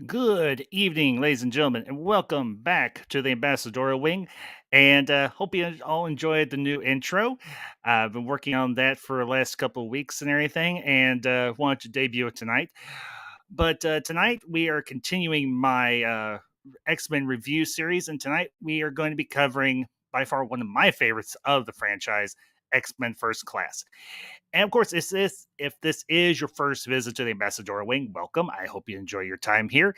Good evening, ladies and gentlemen, and welcome back to the Ambassadorial Wing. And hope you all enjoyed the new intro. I've been working on that for the last couple of weeks and everything, and wanted to debut it tonight. But tonight we are continuing my X-Men review series, and tonight we are going to be covering by far one of my favorites of the franchise, X-Men First Class. And of course, if this is your first visit to the Ambassador Wing, welcome. I hope you enjoy your time here.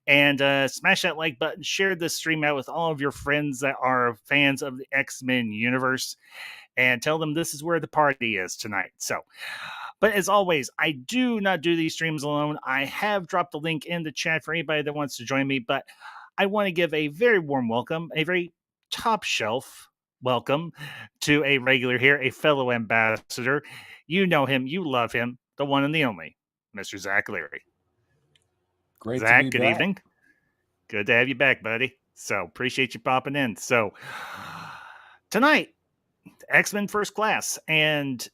And smash that like button, share this stream out with all of your friends that are fans of the X-Men universe, and tell them this is where the party is tonight. So, but as always, I do not do these streams alone. I have dropped the link in the chat for anybody that wants to join me, but I want to give a very warm welcome, a very top shelf welcome to a regular here, a fellow ambassador. You know him, you love him, the one and the only, Mr. Zach Leary. Great Zach, to be good back. evening. Good to have you back, buddy. So appreciate you popping in. So tonight, X-Men First Class, and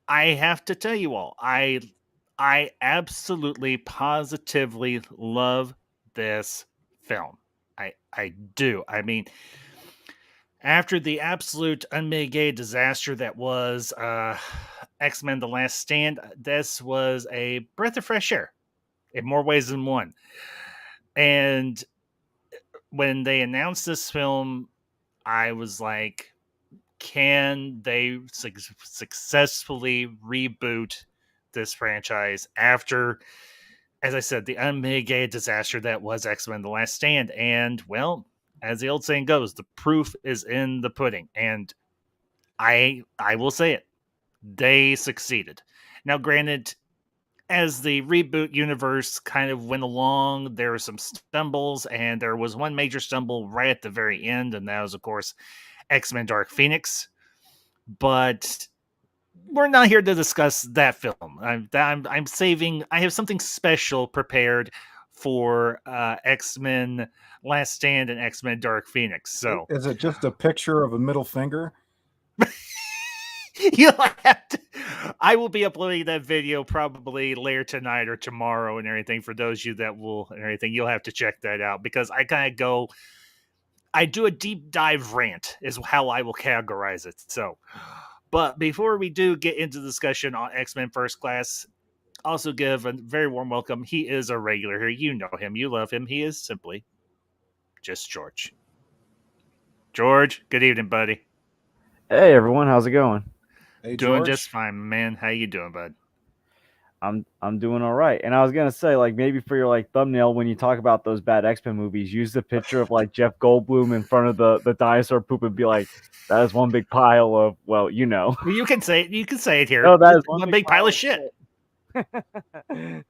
I have to tell you all, I absolutely positively love this film. I do. I mean, after the absolute unmitigated disaster that was X-Men The Last Stand, this was a breath of fresh air in more ways than one. And when they announced this film, I was like, can they successfully reboot this franchise after, as I said, the unmitigated disaster that was X-Men The Last Stand? And, well, as the old saying goes, the proof is in the pudding. And I will say it. They succeeded. Now, granted, as the reboot universe kind of went along, there were some stumbles, and there was one major stumble right at the very end, and that was, of course, X-Men Dark Phoenix. But we're not here to discuss that film. I'm saving. I have something special prepared for X-Men Last Stand and X-Men Dark Phoenix. So Is it just a picture of a middle finger? you'll have to. I will be uploading that video probably later tonight or tomorrow and everything. For those of you that will and everything, you'll have to check that out because I kind of go. I do a deep dive rant is how I will categorize it. So, but before we do get into the discussion on X-Men First Class, also give a very warm welcome. He is a regular here. You know him. You love him. He is simply just George. George, good evening, buddy. Hey everyone, how's it going? Hey, Doing just George. fine, man. How you doing, bud? I'm doing all right. And I was gonna say, like, maybe for your like thumbnail when you talk about those bad X-Men movies, use the picture of like Jeff Goldblum in front of the dinosaur poop and be like, that is one big pile of, well, you know. Well, you can say it. You can say it here. No, that It's is one one big big pile pile of of shit. shit.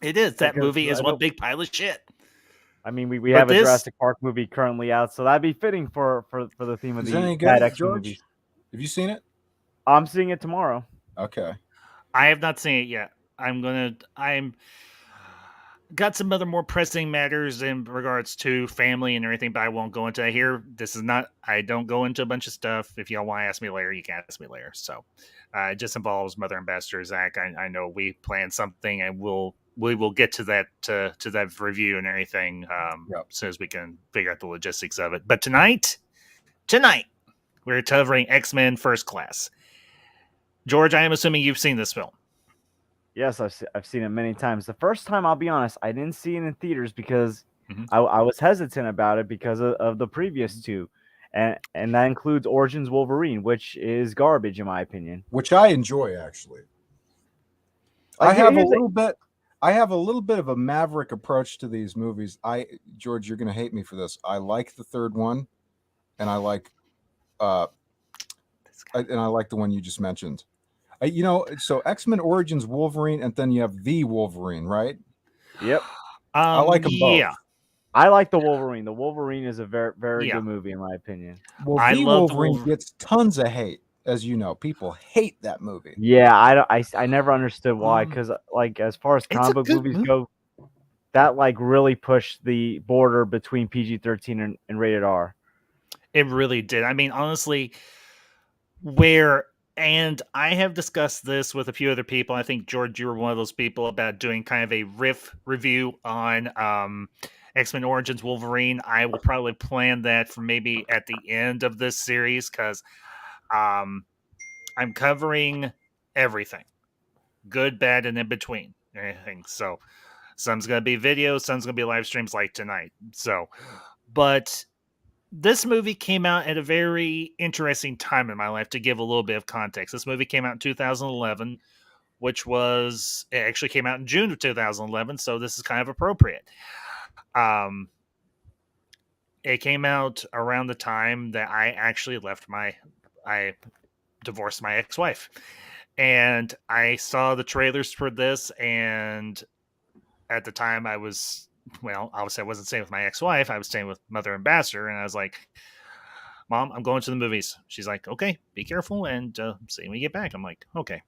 It is. That Because movie is I one know, big pile of shit. I mean, we But have a this, Jurassic Park movie currently out, so that'd be fitting for the theme of Is it the any bad good, X-Men George? movies. Have you seen it? I'm seeing it tomorrow. Okay. I have not seen it yet. I'm got some other more pressing matters in regards to family and everything, but I won't go into that here. This is not. I don't go into a bunch of stuff. If y'all want to ask me later, you can ask me later. So, it just involves Mother Ambassador Zach. I know we planned something, and we will get to that to that review and everything Yep. as soon as we can figure out the logistics of it. But tonight we're covering X-Men First Class. George, I am assuming you've seen this film. Yes, I've seen it many times. The first time, I'll be honest, I didn't see it in theaters because Mhm. I was hesitant about it because of the previous two, and that includes Origins Wolverine, which is garbage in my opinion. Which I enjoy, actually. Like I have a here's little bit. I have a little bit of a maverick approach to these movies. George, you're going to hate me for this. I like the third one, and I like, uh, and I like the one you just mentioned. So X-Men Origins Wolverine, and then you have the Wolverine, right? Yep. I like them both. Yeah, I like the Wolverine. The Wolverine is a very yeah. good movie in my opinion. Well, I the love the Wolverine Wolverine. gets tons of hate, as you know. People hate that movie. Yeah, I never understood why because like as far as It's a comic book good movies movie. go, that like really pushed the border between PG-13 and rated R. It really did. I mean, honestly, where and I have discussed this with a few other people. I think George, you were one of those people about doing kind of a riff review on X-Men Origins Wolverine. I will probably plan that for maybe at the end of this series because um, I'm covering everything, good, bad, and in between. Everything. So some's gonna be video, some's gonna be live streams like tonight. So, but this movie came out at a very interesting time in my life to give a little bit of context. This movie came out in 2011, which was it actually came out in June of 2011, so this is kind of appropriate. Um, it came out around the time that I actually I divorced my ex-wife, and I saw the trailers for this, and at the time I was obviously I wasn't staying with my ex-wife, I was staying with Mother Ambassador, and I was like, Mom, I'm going to the movies. She's like, okay, be careful and see when you get back. I'm like, okay.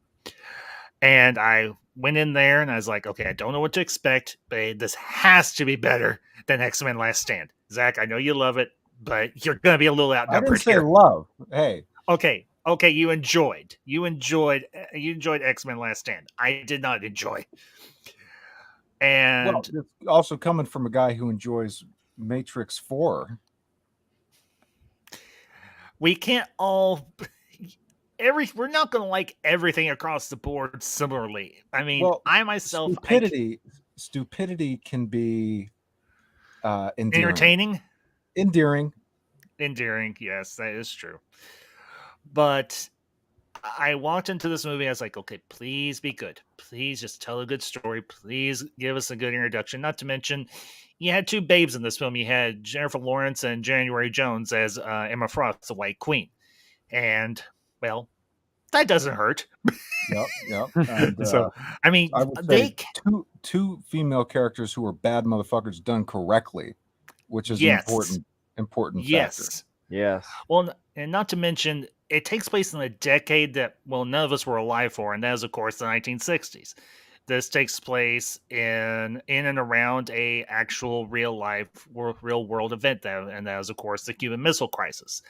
And I went in there and I was like, okay, I don't know what to expect, but this has to be better than X-Men Last Stand. Zach, I know you love it, but you're going to be a little I didn't outnumbered say here. love. Hey, Okay, you enjoyed X-Men Last Stand. I did not enjoy. well, And it's also coming from a guy who enjoys Matrix 4. we can't all we're not going to like everything across the board similarly. I mean, Well, I myself stupidity can be endearing. entertaining, Endearing. yes, that is true. But I walked into this movie, I was like, okay, please be good. Please just tell a good story. Please give us a good introduction. Not to mention, you had two babes in this film. You had Jennifer Lawrence and January Jones as Emma Frost, the White Queen. And, well, that doesn't hurt. Yep. And So, I mean, I would say they two female characters who are bad motherfuckers done correctly, which is an yes, important factor. Yes. Well, and not to mention, it takes place in a decade that, well, none of us were alive for, and that is, of course, the 1960s. This takes place in and around a actual real life, real world event, and that is, of course, the Cuban Missile Crisis.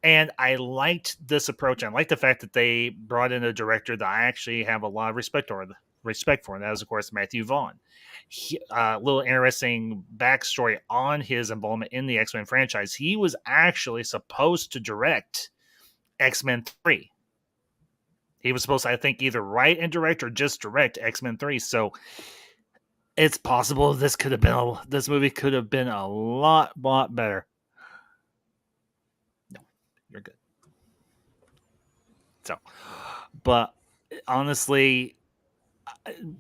And I liked this approach. I like the fact that they brought in a director that I actually have a lot of respect for, and that is, of course, Matthew Vaughn. A little interesting backstory on his involvement in the X-Men franchise. He was actually supposed to direct X-Men 3. He was supposed to, I think, either write and direct or just direct X-Men 3. So it's possible this movie could have been a lot better. No, you're good. So, but honestly,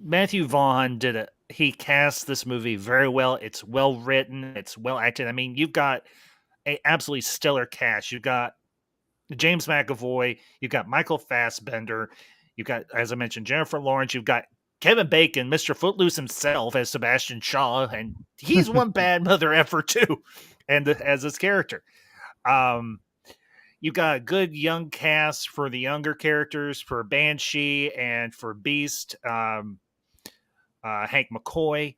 Matthew Vaughn did it. He cast this movie very well. It's well written. It's well acted. I mean, you've got an absolutely stellar cast. You've got James McAvoy. You've got Michael Fassbender. You've got, as I mentioned, Jennifer Lawrence. You've got Kevin Bacon, Mr. Footloose himself, as Sebastian Shaw, and he's one bad mother effer too, and as his character. You've got a good young cast for the younger characters, for Banshee and for Beast, Hank McCoy.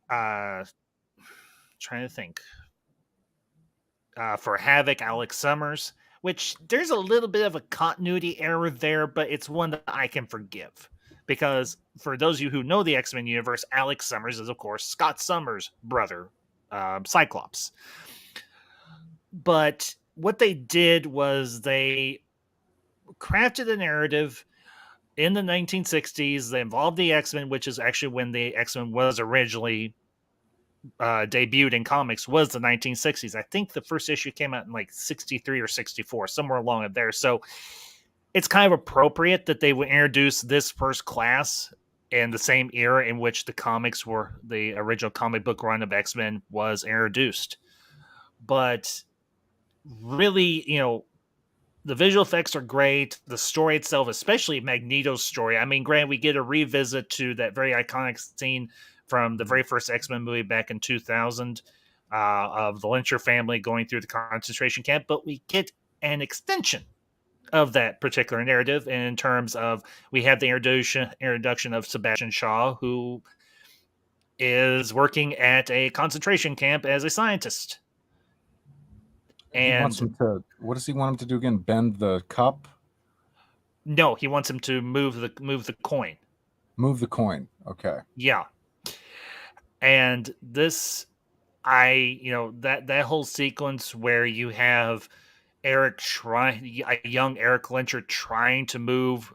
Trying to think. For Havoc, Alex Summers, which there's a little bit of a continuity error there, but it's one that I can forgive. Because for those of you who know the X-Men universe, Alex Summers is, of course, Scott Summers' brother, Cyclops. But what they did was they crafted a narrative in the 1960s that involved the X-Men, which is actually when the X-Men was originally debuted in comics, was the 1960s. I think the first issue came out in like 63 or 64, somewhere along in there. So it's kind of appropriate that they would introduce this first class in the same era in which the original comic book run of X-Men was introduced. But really, the visual effects are great. The story itself, especially Magneto's story. I mean, granted, we get a revisit to that very iconic scene from the very first X-Men movie back in 2000 of the Lyncher family going through the concentration camp, but we get an extension of that particular narrative in terms of we have the introduction of Sebastian Shaw, who is working at a concentration camp as a scientist. He wants him to. What does he want him to do again? Bend the cup? No, he wants him to move the coin. Move the coin. Okay. Yeah. And this, that whole sequence where you have a young Eric Lyncher trying to move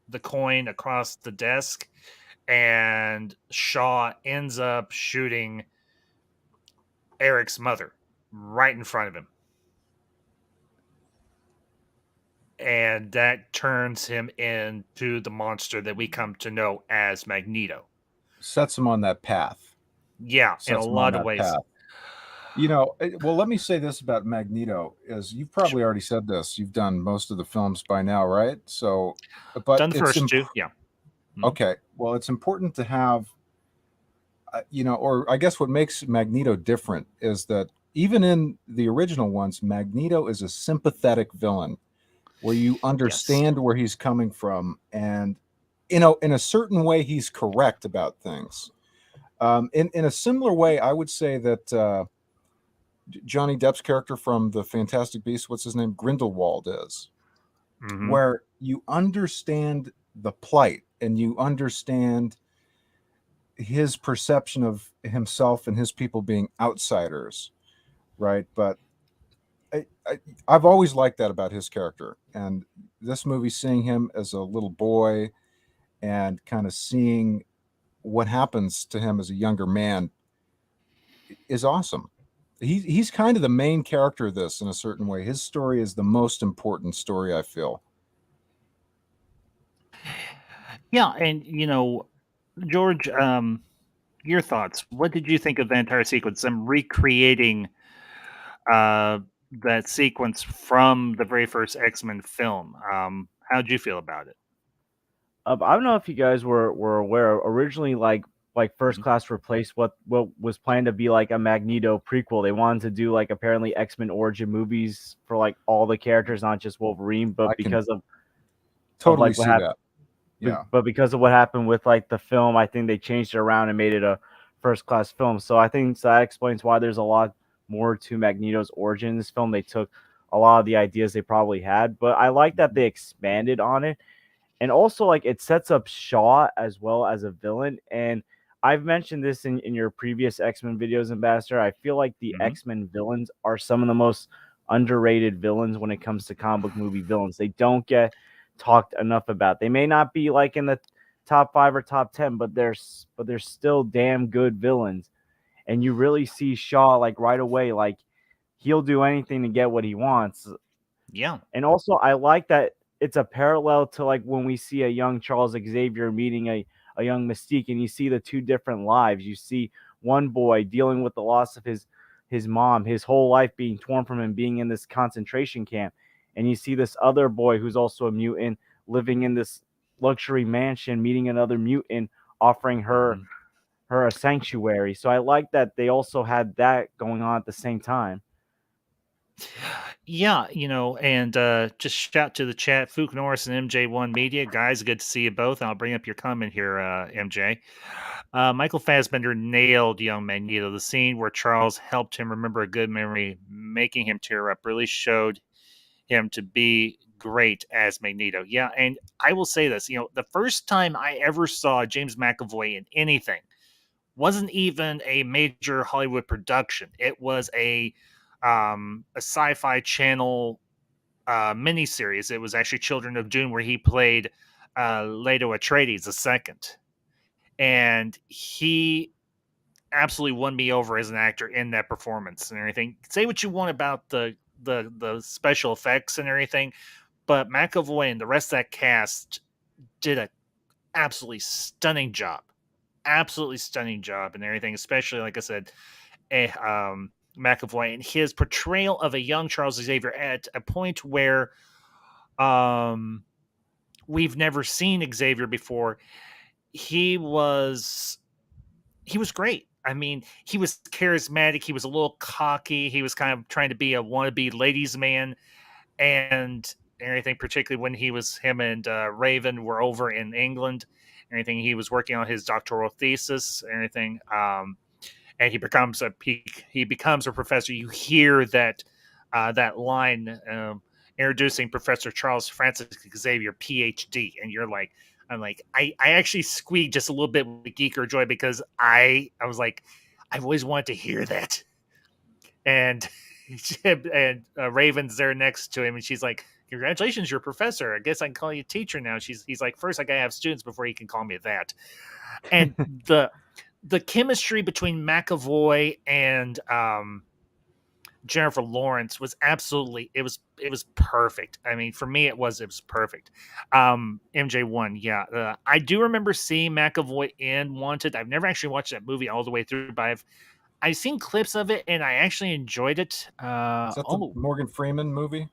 the coin across the desk, and Shaw ends up shooting Eric's mother right in front of him. And that turns him into the monster that we come to know as Magneto. Sets him on that path. Yeah, in a lot of ways. Path. Well, let me say this about Magneto: is you've probably already said this. You've done most of the films by now, right? So, but done the first two, yeah. Okay, well, it's important to have, or I guess what makes Magneto different is that even in the original ones, Magneto is a sympathetic villain, where you understand where he's coming from, and in a certain way, he's correct about things. In a similar way, I would say that Johnny Depp's character from the Fantastic Beasts, what's his name, Grindelwald, is, where you understand the plight and you understand his perception of himself and his people being outsiders, right? But I've always liked that about his character, and this movie, seeing him as a little boy and kind of seeing what happens to him as a younger man is awesome. He's kind of the main character of this in a certain way. His story is the most important story, I feel. Yeah, and George, your thoughts. What did you think of the entire sequence? Them recreating that sequence from the very first X-Men film. How'd you feel about it? I don't know if you guys were aware. Originally, like First Mhm. Class replaced what was planned to be like a Magneto prequel. They wanted to do like apparently X-Men origin movies for like all the characters, not just Wolverine. I But can because of totally like what see happened, that. Yeah. but because of what happened with like the film, I think they changed it around and made it a First Class film. So I think that explains why there's a lot more to Magneto's origin in this film. They took a lot of the ideas they probably had, but I like that Mhm. they expanded on it. And also like it sets up Shaw as well as a villain. And I've mentioned this in your previous X-Men videos, Ambassador. I feel like the Mhm. X-Men villains are some of the most underrated villains when it comes to comic book movie villains. They don't get talked enough about. They may not be like in the top 5 or top 10, but they're still damn good villains. And you really see Shaw like right away, like he'll do anything to get what he wants. Yeah. And also, I like that it's a parallel to like when we see a young Charles Xavier meeting a young Mystique, and you see the two different lives. You see one boy dealing with the loss of his mom, his whole life being torn from him, being in this concentration camp, and you see this other boy who's also a mutant living in this luxury mansion, meeting another mutant, offering Mhm. her a sanctuary. So I like that they also had that going on at the same time. Yeah, and just shout to the chat, Fook Norris and MJ1 Media. Guys, good to see you both. I'll bring up your comment here, MJ. Michael Fassbender nailed young Magneto. The scene where Charles helped him remember a good memory, making him tear up, really showed him to be great as Magneto. Yeah, and I will say this, the first time I ever saw James McAvoy in anything wasn't even a major Hollywood production. It was a sci-fi channel miniseries. It was actually Children of Dune, where he played Leto Atreides the second, and he absolutely won me over as an actor in that performance and everything. Say what you want about the special effects and everything, but McAvoy and the rest of that cast did a absolutely stunning job. Absolutely stunning job and everything, especially like I said, McAvoy and his portrayal of a young Charles Xavier at a point where um, we've never seen Xavier before. He was he was great. I mean, he was charismatic. He was a little cocky. He was kind of trying to be a wannabe ladies' man, and everything. Particularly when him and Raven were over in England. Everything he was working on his doctoral thesis. Everything. And he becomes a professor. You hear that line introducing Professor Charles Francis Xavier, PhD, and I actually squeaked just a little bit with geek or joy because I was like, I've always wanted to hear that, and and Raven's there next to him, and she's like, "Congratulations, you're a professor. I guess I can call you teacher now." He's like, "First, I gotta have students before you can call me that." And the chemistry between McAvoy and Jennifer Lawrence was absolutely it was perfect. I mean, for me, it was perfect. MJ1, yeah, I do remember seeing McAvoy in Wanted. I've never actually watched that movie all the way through, but I've seen clips of it and I actually enjoyed it. Is that the Morgan Freeman movie?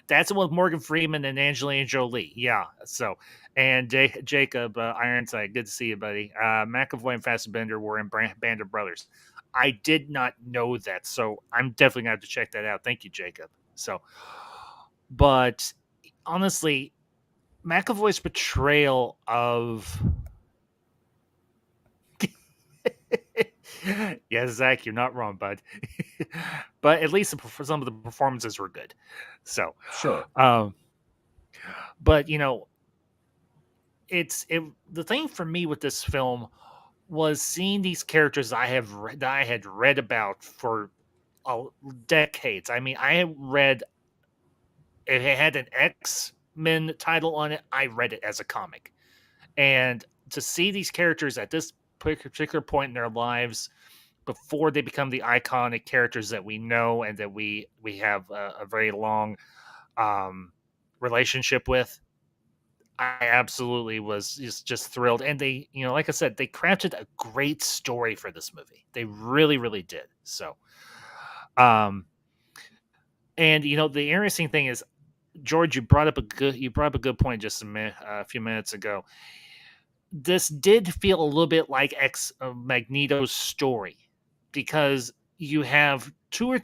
That's the one with Morgan Freeman and Angelina Jolie. Yeah. So, and Jacob Ironside, good to see you, buddy. McAvoy and Fassbender were in Band of Brothers. I did not know that, so I'm definitely gonna have to check that out. Thank you, Jacob. So, but honestly, McAvoy's portrayal of yes, Zach, you're not wrong, bud. But at least some of the performances were good. So, Sure. um, but the thing for me with this film was seeing these characters that I had read about for decades. I mean, I had read if it had an X Men title on it. I read it as a comic, and to see these characters at this particular point in their lives before they become the iconic characters that we know and that we have a very long um, relationship with, I absolutely was just thrilled. And they, like I said, they crafted a great story for this movie. They really, really did. So, um, and the interesting thing is, George, you brought up a good point just a few minutes ago. This did feel a little bit like Magneto's story, because you have two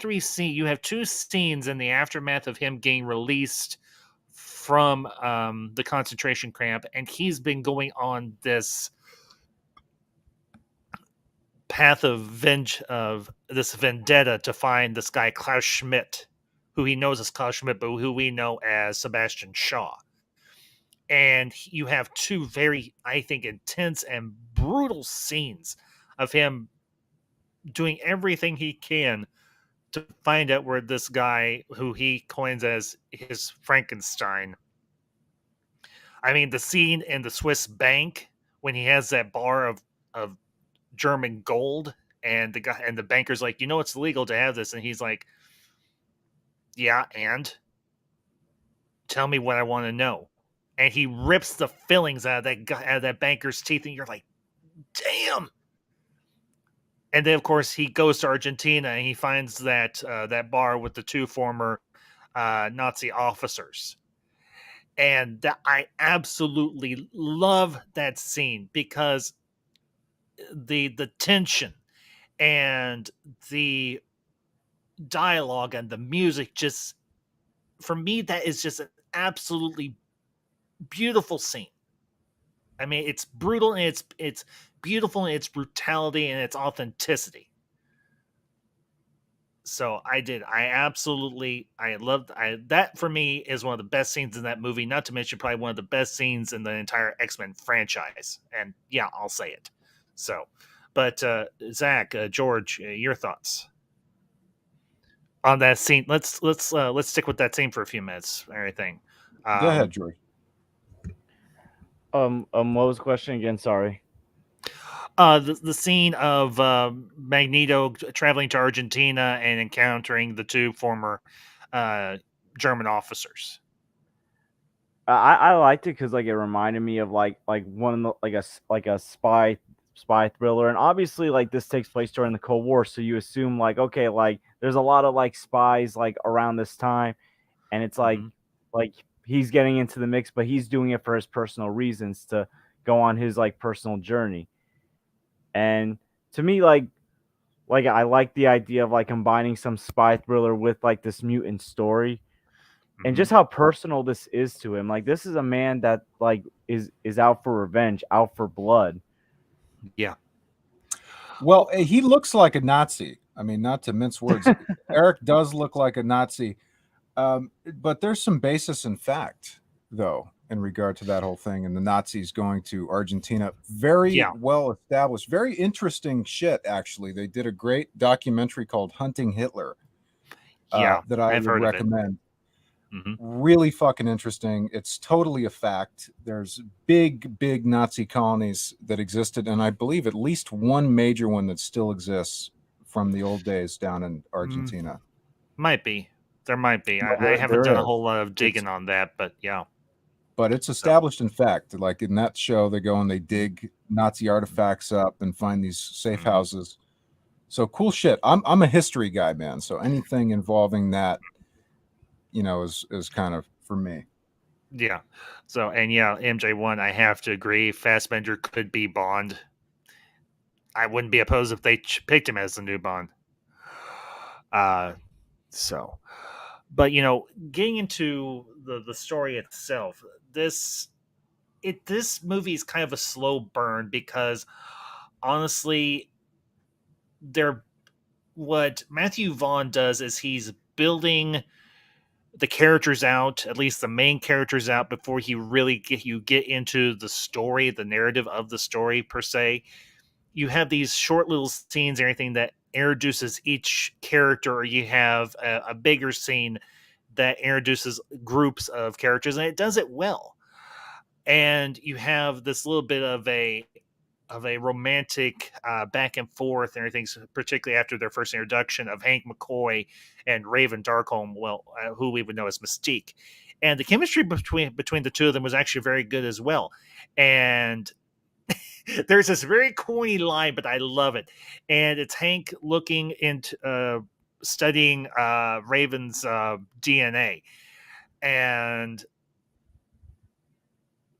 scenes in the aftermath of him getting released from the concentration camp, and he's been going on this path of this vendetta to find this guy Klaus Schmidt, who he knows as Klaus Schmidt, but who we know as Sebastian Shaw. And you have two very, I think, intense and brutal scenes of him doing everything he can to find out where this guy, who he coins as his Frankenstein. I mean, the scene in the Swiss bank when he has that bar of German gold, and the banker's like, it's illegal to have this, and he's like, yeah, and tell me what I want to know. And he rips the fillings out of that banker's teeth, and you're like, damn. And then, of course, he goes to Argentina and he finds that bar with the two former Nazi officers, and I absolutely love that scene because the tension and the dialogue and the music, just for me, that is just an absolutely beautiful scene. I mean, it's brutal and it's beautiful in its brutality and its authenticity. So I loved that. For me, is one of the best scenes in that movie, not to mention probably one of the best scenes in the entire X-Men franchise. And yeah, I'll say it. So, but Zach, George, your thoughts on that scene? Let's stick with that scene for a few minutes. Everything. Go ahead, George. What was the question again? Sorry. The scene of Magneto traveling to Argentina and encountering the two former German officers. I liked it because like it reminded me of like one of the like a spy thriller, and obviously like this takes place during the Cold War, so you assume like okay, like there's a lot of like spies like around this time, and it's like he's getting into the mix, but he's doing it for his personal reasons to go on his like personal journey. And to me, like I like the idea of like combining some spy thriller with like this mutant story, and just how personal this is to him. Like this is a man that like is out for revenge, out for blood. Yeah. Well, he looks like a Nazi. I mean, not to mince words, Eric does look like a Nazi, but there's some basis in fact, though, in regard to that whole thing and the Nazis going to Argentina. Very well established, very interesting shit. Actually, they did a great documentary called "Hunting Hitler" that I would recommend. Really fucking interesting. It's totally a fact. There's big Nazi colonies that existed, and I believe at least one major one that still exists from the old days down in Argentina. Might be. There might be. I haven't done a whole lot of digging on that, but yeah. But it's established in fact. Like in that show, they go and they dig Nazi artifacts up and find these safe houses. So cool shit. I'm a history guy, man. So anything involving that, is kind of for me. Yeah. So, and yeah, MJ1, I have to agree. Fassbender could be Bond. I wouldn't be opposed if they picked him as the new Bond. So, but getting into the story itself, this movie is kind of a slow burn because honestly, what Matthew Vaughn does is he's building the characters out, at least the main characters out, before he really get into the story, the narrative of the story per se. You have these short little scenes, everything that introduces each character, or you have a bigger scene that introduces groups of characters, and it does it well. And you have this little bit of a romantic back and forth and everything, particularly after their first introduction of Hank McCoy and Raven Darkholme, who we would know as Mystique. And the chemistry between the two of them was actually very good as well. And there's this very corny line, but I love it. And it's Hank looking into studying Raven's DNA. and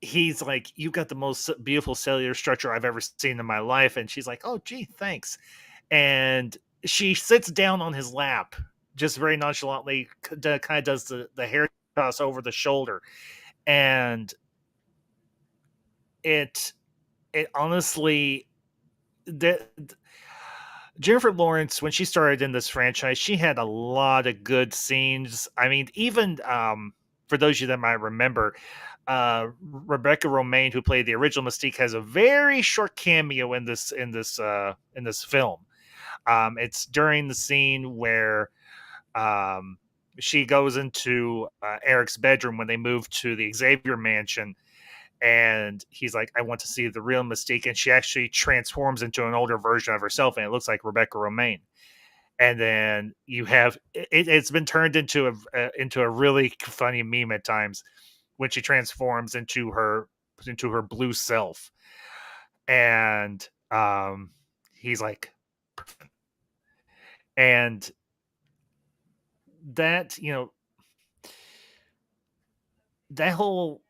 he's like, "You've got the most beautiful cellular structure I've ever seen in my life," and she's like, "Oh, gee, thanks." And she sits down on his lap, just very nonchalantly, kind of does the hair toss over the shoulder, and it it honestly that Jennifer Lawrence, when she started in this franchise, she had a lot of good scenes. I mean, even for those of you that might remember, Rebecca Romaine, who played the original Mystique, has a very short cameo in this film. It's during the scene where um, she goes into Eric's bedroom when they move to the Xavier mansion, and he's like, "I want to see the real Mystique," and she actually transforms into an older version of herself, and it looks like Rebecca Romaine. And then you have it's been turned into a really funny meme at times when she transforms into her blue self, and he's like, and that that whole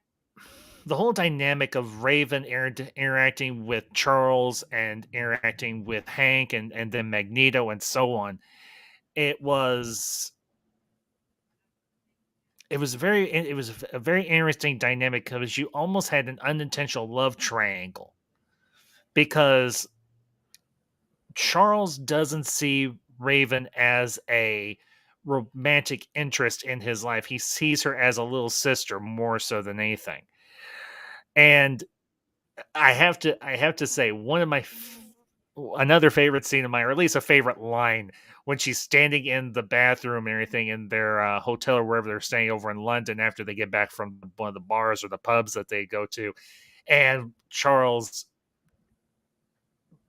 the whole dynamic of Raven interacting with Charles and interacting with Hank and then Magneto and so on. It was it was a very interesting dynamic because you almost had an unintentional love triangle because Charles doesn't see Raven as a romantic interest in his life. He sees her as a little sister more so than anything. And I have to say one of another favorite scene of mine, or at least a favorite line, when she's standing in the bathroom and everything in their hotel or wherever they're staying over in London after they get back from one of the bars or the pubs that they go to, and Charles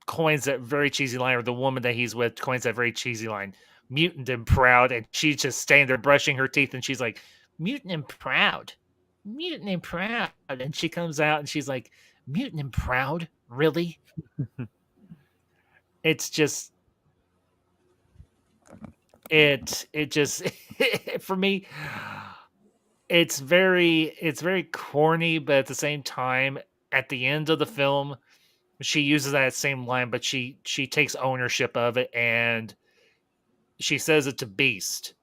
coins that very cheesy line, or the woman that he's with coins that very cheesy line, "mutant and proud," and she's just standing there brushing her teeth, and she's like, "Mutant and proud, mutant and proud," and she comes out and she's like, "Mutant and proud, really?" It's just it just for me, it's very corny, but at the same time, at the end of the film, she uses that same line, but she takes ownership of it, and she says it to Beast.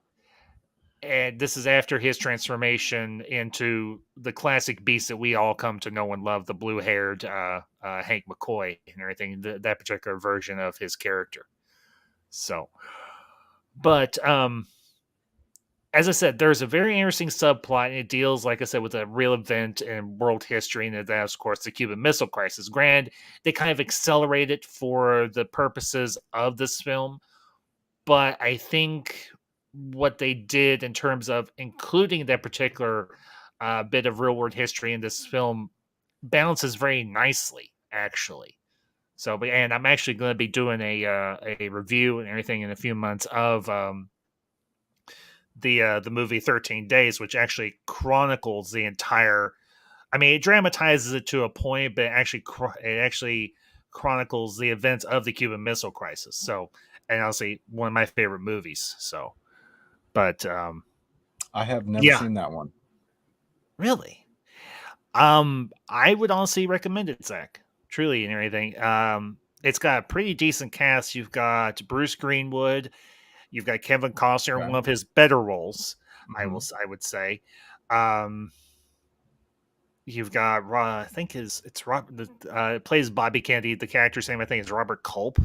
And this is after his transformation into the classic Beast that we all come to know and love, the blue-haired Hank McCoy and everything, that particular version of his character. So, but as I said, there's a very interesting subplot, and it deals, like I said, with a real event in world history, and that's, of course, the Cuban Missile Crisis. Granted, they kind of accelerate it for the purposes of this film, but I think what they did in terms of including that particular bit of real world history in this film balances very nicely, actually. So, and I'm actually going to be doing a review and everything in a few months of the movie 13 Days, which actually chronicles the entire. I mean, it dramatizes it to a point, but it actually chronicles the events of the Cuban Missile Crisis. So, and honestly, one of my favorite movies. So, but I have never yeah, seen that one. really, I would honestly recommend it, Zach. Truly, and everything. It's got a pretty decent cast. You've got Bruce Greenwood. You've got Kevin Costner in Okay. one of his better roles. Mhm. I would say. Um, you've got I think it's Robert. Plays Bobby Kennedy. The character's name I think is Robert Culp.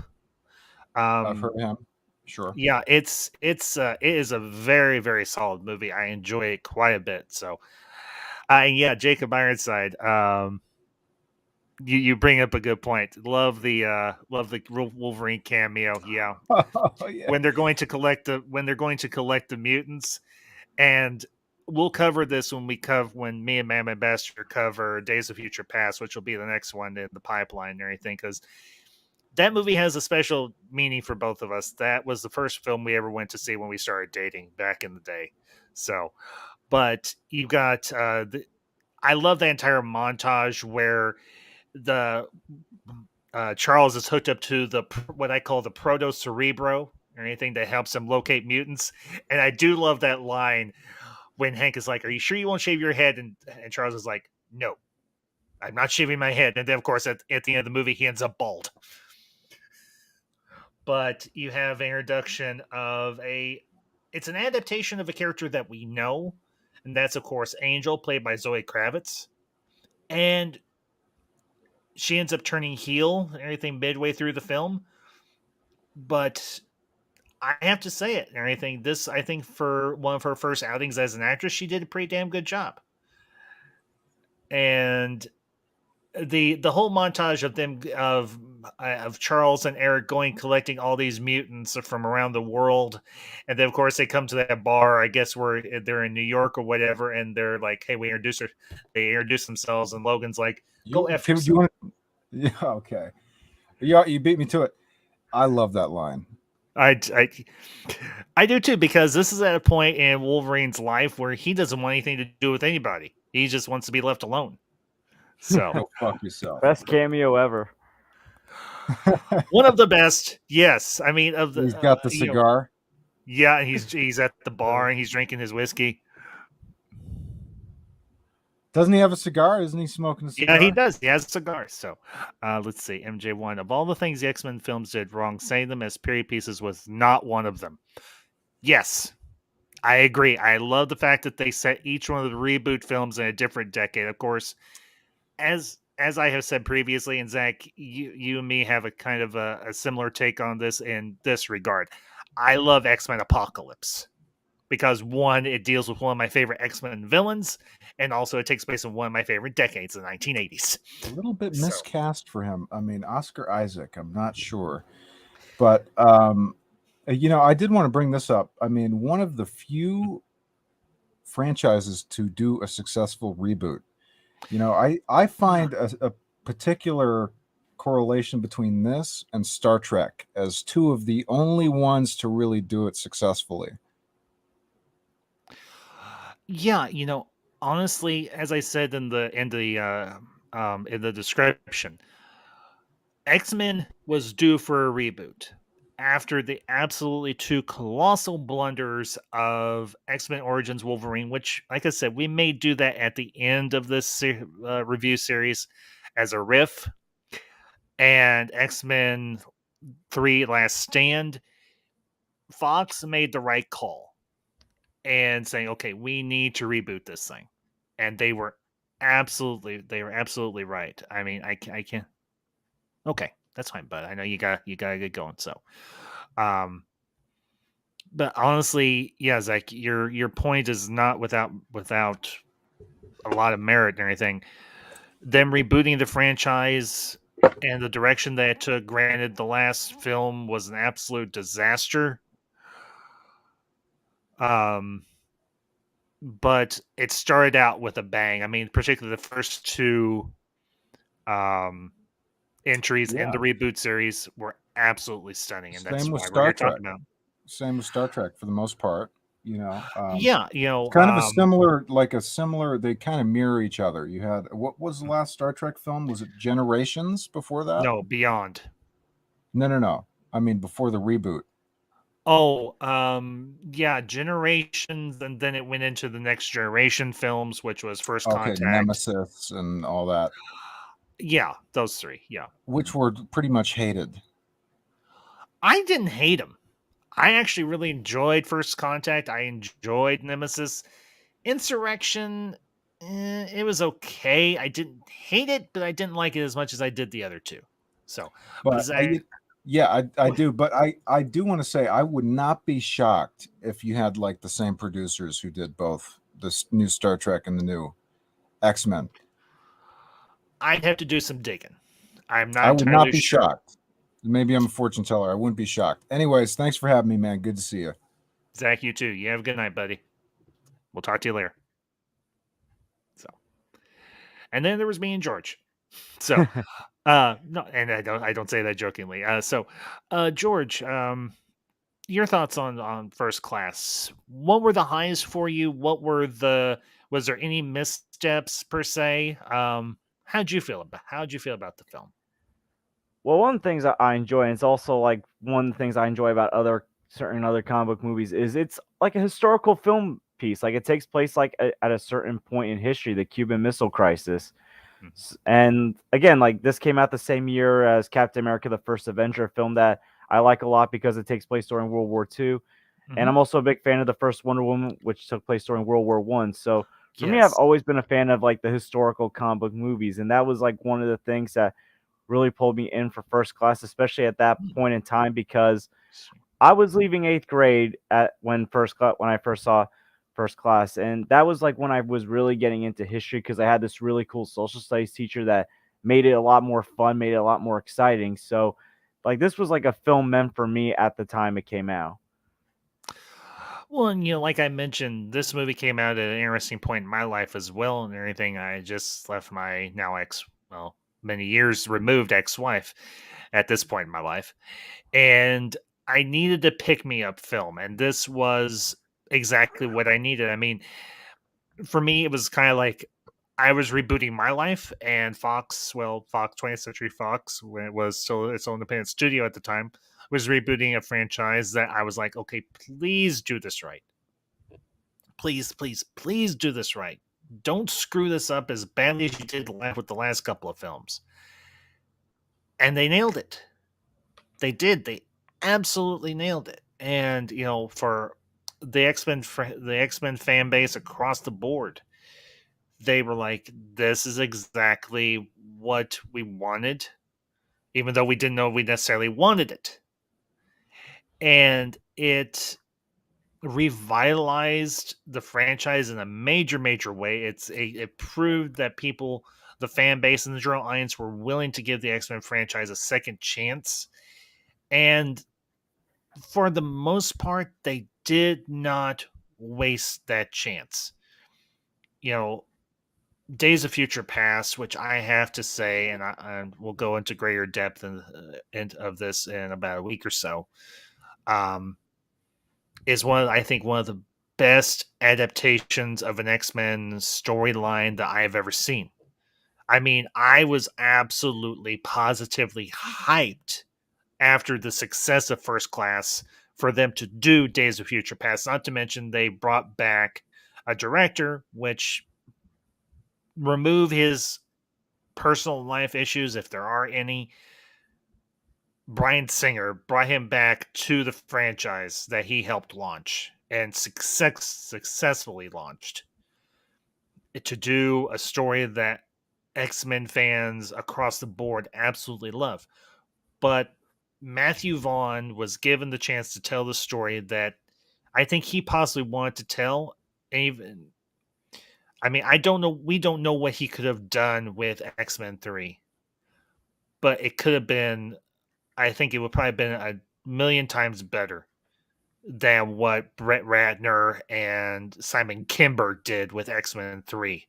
I've Um, heard of him. Sure. yeah, it is a very solid movie. I enjoy it quite a bit. So, and yeah, Jacob Ironside. You bring up a good point. Love the Wolverine cameo. Yeah, Oh yeah. when they're going to collect the mutants, and we'll cover this when me and Mam Ambassador cover Days of Future Past, which will be the next one in the pipeline and everything, because that movie has a special meaning for both of us. That was the first film we ever went to see when we started dating back in the day. So, but you got I love that entire montage where the Charles is hooked up to what I call the proto cerebro or anything that helps him locate mutants, and I do love that line when Hank is like, "Are you sure you won't shave your head?" and Charles is like, "No, I'm not shaving my head." And then, of course, at the end of the movie, he ends up bald. But you have an introduction of it's an adaptation of a character that we know, and that's, of course, Angel, played by Zoe Kravitz. And she ends up turning heel and everything midway through the film. But I have to say it and everything. This, I think, for one of her first outings as an actress, she did a pretty damn good job. And the whole montage of them of Charles and Eric going collecting all these mutants from around the world, and then of course they come to that bar. I guess where they're in New York or whatever, and they're like, "Hey, we introduce her." They introduce themselves, and Logan's like, "Go You f can yourself." you want? Yeah, okay. You beat me to it. I love that line. I I do too, because this is at a point in Wolverine's life where he doesn't want anything to do with anybody. He just wants to be left alone. So Go fuck yourself. Best cameo ever. one of the best, yes. I mean, of the He's got the cigar. yeah, and he's at the bar and he's drinking his whiskey. Doesn't he have a cigar? Isn't he smoking a cigar? Yeah, he does. He has a cigar. So, let's see. MJ1. Of all the things the X-Men films did wrong, saying them as period pieces was not one of them. Yes, I agree. I love the fact that they set each one of the reboot films in a different decade. Of course, as I have said previously, and Zach, you and me have a kind of a similar take on this in this regard. I love X-Men Apocalypse because one, it deals with one of my favorite X-Men villains, and also it takes place in one of my favorite decades, the 1980s. A little bit miscast for him. I mean, Oscar Isaac, I'm not sure. But I did want to bring this up. I mean, one of the few franchises to do a successful reboot. I find a particular correlation between this and Star Trek as two of the only ones to really do it successfully. Yeah, honestly, as I said in the description, X-Men was due for a reboot after the absolutely two colossal blunders of X-Men Origins Wolverine, which, like I said, we may do that at the end of this review series as a riff, and X-Men 3 Last Stand. Fox made the right call and saying, okay, we need to reboot this thing. And they were absolutely right. I mean, I can't. Okay, that's fine, but I know you gotta get going. So, but honestly, yeah, Zach, your point is not without a lot of merit and everything. Them rebooting the franchise and the direction that it took. Granted, the last film was an absolute disaster. But it started out with a bang. I mean, particularly the first two entries in the reboot series were absolutely stunning, and that's Same with why we're Star here Trek. talking about. Same with Star Trek for the most part. Yeah, kind of a similar. They kind of mirror each other. You had what was the last Star Trek film? Was it Generations before that? no, Beyond. No. I mean before the reboot. Oh, yeah, Generations, and then it went into the Next Generation films, which was First Contact, Nemesis, and all that. Yeah, those three. Yeah, which were pretty much hated. I didn't hate them. I actually really enjoyed First Contact. I enjoyed Nemesis. Insurrection, it was okay. I didn't hate it, but I didn't like it as much as I did the other two. So, but I do. But I do want to say I would not be shocked if you had like the same producers who did both this new Star Trek and the new X-Men. I'd have to do some digging. I'm not. I would not be sure. shocked. Maybe I'm a fortune teller. I wouldn't be shocked. Anyways, thanks for having me, man. Good to see you. Zach, you too. You have a good night, buddy. We'll talk to you later. So, and then there was me and George. So, no, and I don't say that jokingly. George, your thoughts on First Class? What were the highs for you? Was there any missteps per se? How'd you feel about the film? Well, one of the things I enjoy, and it's also like one of the things I enjoy about certain other comic book movies, is it's like a historical film piece. Like it takes place like at a certain point in history, the Cuban Missile Crisis. Mhm. And again, like this came out the same year as Captain America: The First Avenger, a film that I like a lot because it takes place during World War II. And Mhm. I'm also a big fan of the first Wonder Woman, which took place during World War One. So for me, I've Yes. always been a fan of like the historical comic book movies, and that was like one of the things that really pulled me in for First Class, especially at that Mm. point in time because I was leaving 8th grade at when I first saw First Class, and that was, like, when I was really getting into history because I had this really cool social studies teacher that made it a lot more fun, made it a lot more exciting, so, like, this was, like, a film meant for me at the time it came out. Well, and like I mentioned, this movie came out at an interesting point in my life as well, and everything. I just left my now well, many years removed ex-wife at this point in my life, and I needed to pick me up film, and this was exactly what I needed. I mean, for me, it was kind of like I was rebooting my life, and Fox 20th Century Fox, when it was still its own independent studio at the time, was rebooting a franchise that I was like, okay, please do this right. Please, please, please do this right. Don't screw this up as badly as you did with the last couple of films. And they nailed it. They did. They absolutely nailed it. And for the X Men fan base across the board, they were like, "This is exactly what we wanted," even though we didn't know we necessarily wanted it. And it revitalized the franchise in a major, major way. It proved that the fan base and the general audience were willing to give the X Men franchise a second chance. And for the most part, they did not waste that chance. You know, Days of Future Past, which I have to say, and we'll go into greater depth of this in about a week or so, um, is I think one of the best adaptations of an X-Men storyline that I have ever seen. I mean, I was absolutely positively hyped after the success of First Class for them to do Days of Future Past. Not to mention they brought back a director, which remove his personal life issues if there are any. Bryan Singer brought him back to the franchise that he helped launch and successfully launched to do a story that X-Men fans across the board absolutely love. But Matthew Vaughn was given the chance to tell the story that I think he possibly wanted to tell. Even, I mean, I don't know. We don't know what he could have done with X-Men 3, but it could have been, I think it would probably have been a million times better than what Brett Ratner and Simon Kimber did with X-Men 3.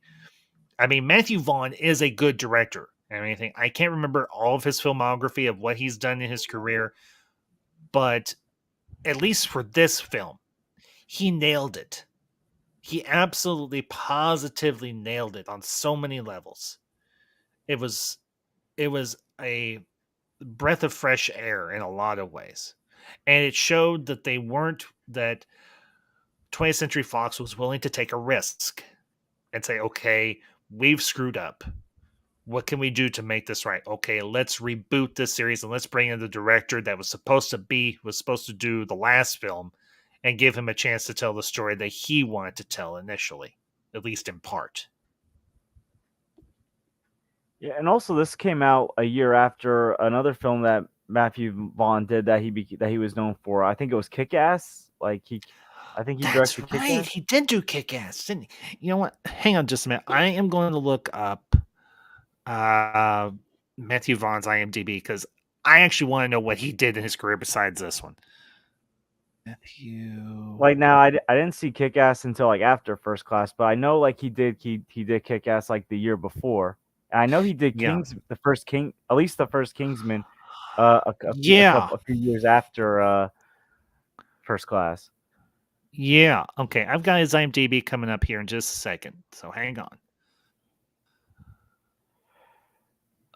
I mean, Matthew Vaughn is a good director. I can't remember all of his filmography of what he's done in his career, but at least for this film, he nailed it. He absolutely positively nailed it on so many levels. It was it was a breath of fresh air in a lot of ways. And it showed that they weren't that 20th Century Fox was willing to take a risk and say, okay, we've screwed up. What can we do to make this right? Okay, let's reboot this series and let's bring in the director that was supposed to do the last film and give him a chance to tell the story that he wanted to tell initially, at least in part. Yeah, and also this came out a year after another film that Matthew Vaughn did that he was known for. I think it was Kick-Ass. I think he That's directed right. Kick-Ass. He did do Kick Ass, didn't he? You know what? Hang on just a minute. I am going to look up uh, Matthew Vaughn's IMDb because I actually want to know what he did in his career besides this one. Matthew. Like now, I didn't see Kick-Ass until like after First Class, but I know like he did Kick-Ass like the year before. And I know he did Yeah. at least the first Kingsman, Yeah. a few years after First Class. Yeah. Okay. I've got his IMDb coming up here in just a second. So hang on.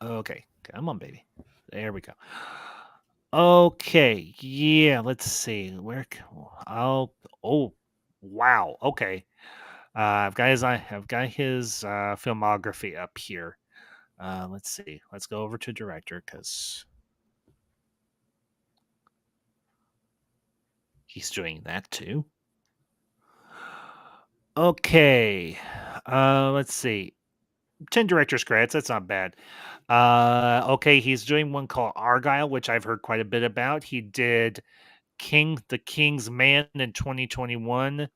Okay. Come on, baby. There we go. Okay. Yeah. Let's see. Where? Oh. Oh. Wow. Okay. I've got his filmography up here. Let's see. Let's go over to director because he's doing that too. Okay. Let's see. 10 director's credits. That's not bad. Okay, he's doing one called Argyle, which I've heard quite a bit about. He did the King's Man in 2021.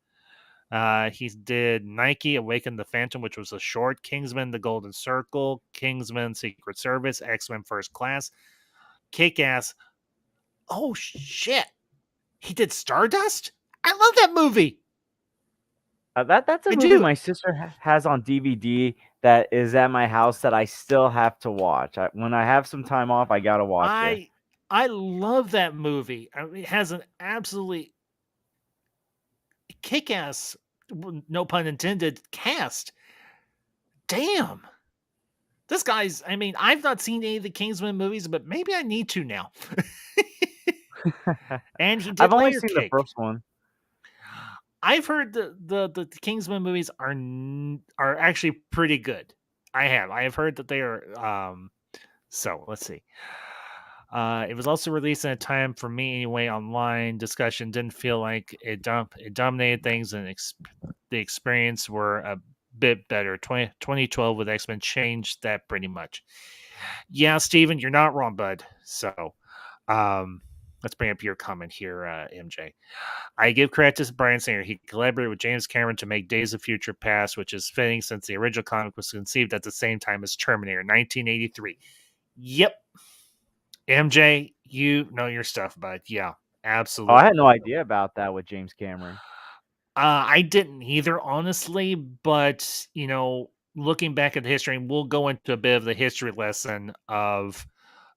He did Nike Awaken the Phantom, which was a short. Kingsman: The Golden Circle, Kingsman: Secret Service, X-Men: First Class, Kick-Ass. Oh shit! He did Stardust. I love that movie. That's a I movie do. my sister has on DVD that is at my house that I still have to watch. When I have some time off, I gotta watch it. I love that movie. I mean, it has an absolutely kick-ass, no pun intended, cast. Damn. This guy's, I mean, I've not seen any of the Kingsman movies, but maybe I need to now. And he did I've only Layer seen the Cake. first one. I've heard the Kingsman movies are actually pretty good. I have heard that they are. So let's see. It was also released in a time for me anyway. Online discussion didn't feel like it dominated things, and the experience were a bit better. 2012 with X-Men changed that pretty much. Yeah, Steven, you're not wrong, bud. So, let's bring up your comment here, MJ. I give credit to Brian Singer. He collaborated with James Cameron to make Days of Future Past, which is fitting since the original comic was conceived at the same time as Terminator, 1983. Yep, MJ, you know your stuff, bud. Yeah, Oh, I absolutely. had no idea about that with James Cameron. I didn't either, honestly, but looking back at the history, and we'll go into a bit of the history lesson of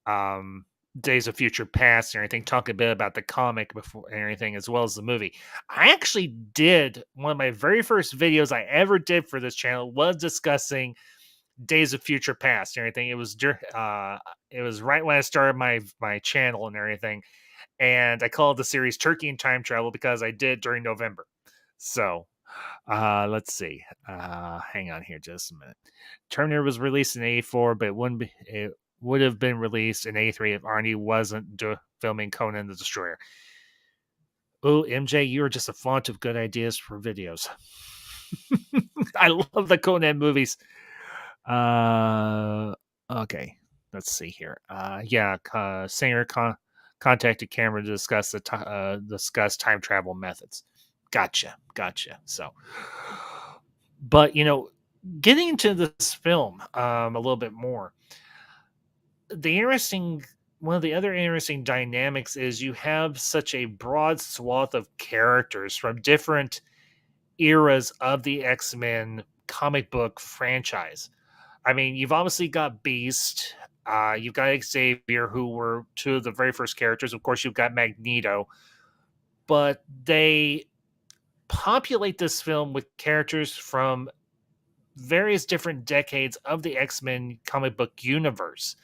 um Days of Future Past and everything, talk a bit about the comic before and everything, as well as the movie. I actually did one of my very first videos I ever did for this channel was discussing Days of Future Past and everything. It was right when I started my channel and everything, and I called the series Turkey and Time Travel because I did during November. So let's see. Hang on here just a minute. Terminator was released in '84, but it would have been released in '83 if Arnie wasn't filming Conan the Destroyer. Oh, MJ, you are just a font of good ideas for videos. I love the Conan movies. Okay, let's see here. Yeah, Singer contacted Cameron to discuss discuss time travel methods. Gotcha. So, but getting into this film a little bit more, the interesting one of the other interesting dynamics is you have such a broad swath of characters from different eras of the X-Men comic book franchise. I mean, you've obviously got Beast, you've got Xavier, who were two of the very first characters. Of course, you've got Magneto, but they populate this film with characters from various different decades of the X-Men comic book universe.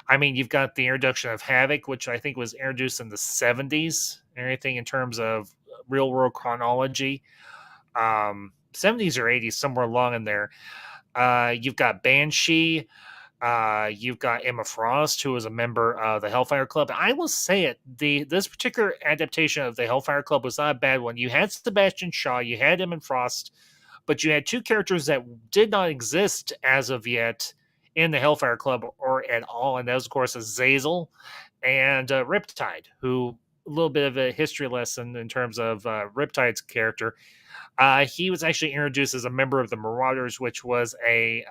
I mean, you've got the introduction of Havoc, which I think was introduced in the 70s, anything in terms of real world chronology. 70s or 80s, somewhere along in there. You've got Banshee. You've got Emma Frost, who is a member of the Hellfire Club. I will say it: this particular adaptation of the Hellfire Club was not a bad one. You had Sebastian Shaw, you had Emma Frost, but you had two characters that did not exist as of yet in the Hellfire Club or at all, and that was, of course, Azazel and Riptide, who a little bit of a history lesson in terms of Riptide's character. He was actually introduced as a member of the Marauders, which was a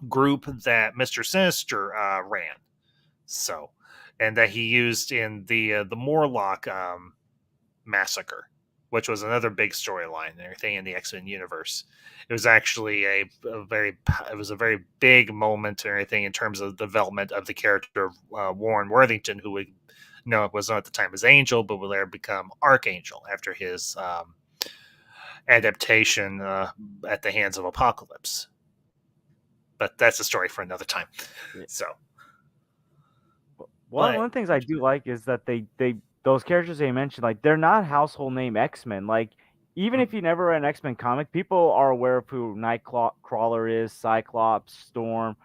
group that Mister Sinister ran. So, and that he used in the Morlock massacre, which was another big storyline and everything in the X-Men universe. It was actually it was a very big moment and everything in terms of the development of the character of Warren Worthington, who we know was not at the time as Angel, but will later become Archangel after his adaptation at the hands of Apocalypse. But that's a story for another time. Yeah. So, One but of the things I do like is that they those characters they mentioned, like, they're not household name X-Men. Like, even if you never read an X-Men comic, people are aware of who Nightcrawler is, Cyclops, Storm,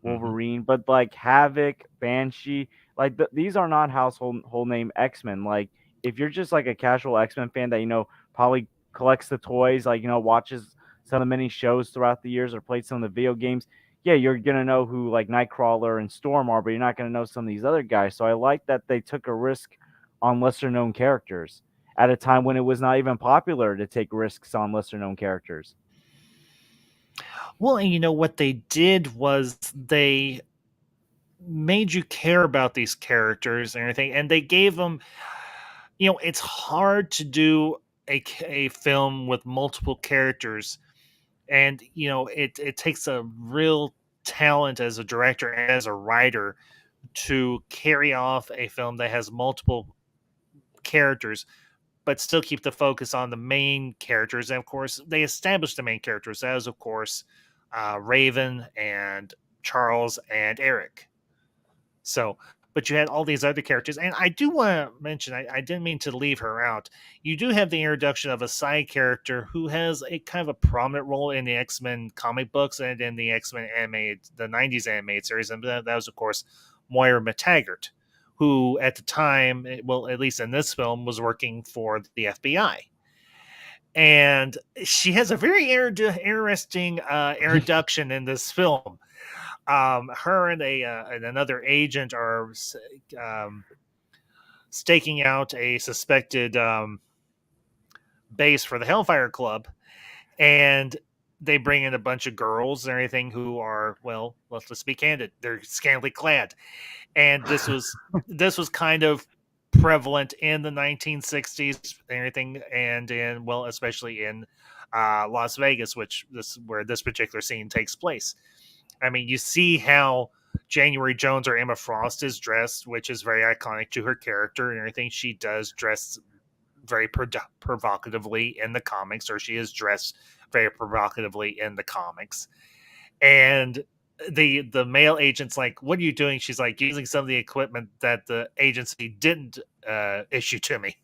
Mm-hmm. Wolverine, but like Havoc, Banshee, like these are not household whole name X-Men. Like if you're just like a casual X-Men fan that probably collects the toys, like watches some of the many shows throughout the years or played some of the video games, yeah, you're gonna know who like Nightcrawler and Storm are, but you're not gonna know some of these other guys. So I like that they took a risk on lesser known characters at a time when it was not even popular to take risks on lesser known characters. Well, and what they did was they made you care about these characters and everything, and they gave them. It's hard to do a film with multiple characters, and it takes a real talent as a director and as a writer to carry off a film that has multiple characters but still keep the focus on the main characters. And of course, they established the main characters as, of course, Raven and Charles and Eric. So, but you had all these other characters, and I do want to mention, I didn't mean to leave her out. You do have the introduction of a side character who has a kind of a prominent role in the X-Men comic books and in the X-Men animated, the '90s animated series, and that was, of course, Moira McTaggart, who at the time, well, at least in this film, was working for the FBI. And she has a very interesting introduction in this film. Her and another agent are um, staking out a suspected base for the Hellfire Club, and they bring in a bunch of girls and everything who are, well, let's be candid, they're scantily clad, and this was kind of prevalent in the 1960s and everything, and in, well, especially in Las Vegas, where this particular scene takes place. I mean, you see how January Jones or Emma Frost is dressed, which is very iconic to her character and everything. She does dress very provocatively in the comics, or she is dressed very provocatively in the comics. And the male agent's like, "What are you doing?" She's like, "Using some of the equipment that the agency didn't issue to me,"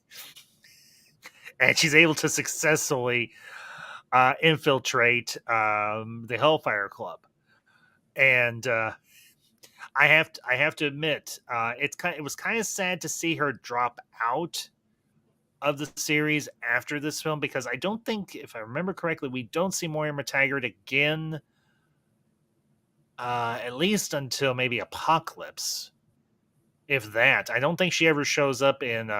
and she's able to successfully infiltrate the Hellfire Club. And I have to admit, it was kind of sad to see her drop out of the series after this film, because I don't think, if I remember correctly, we don't see Moira McTaggart again, at least until maybe Apocalypse, if that. I don't think she ever shows up in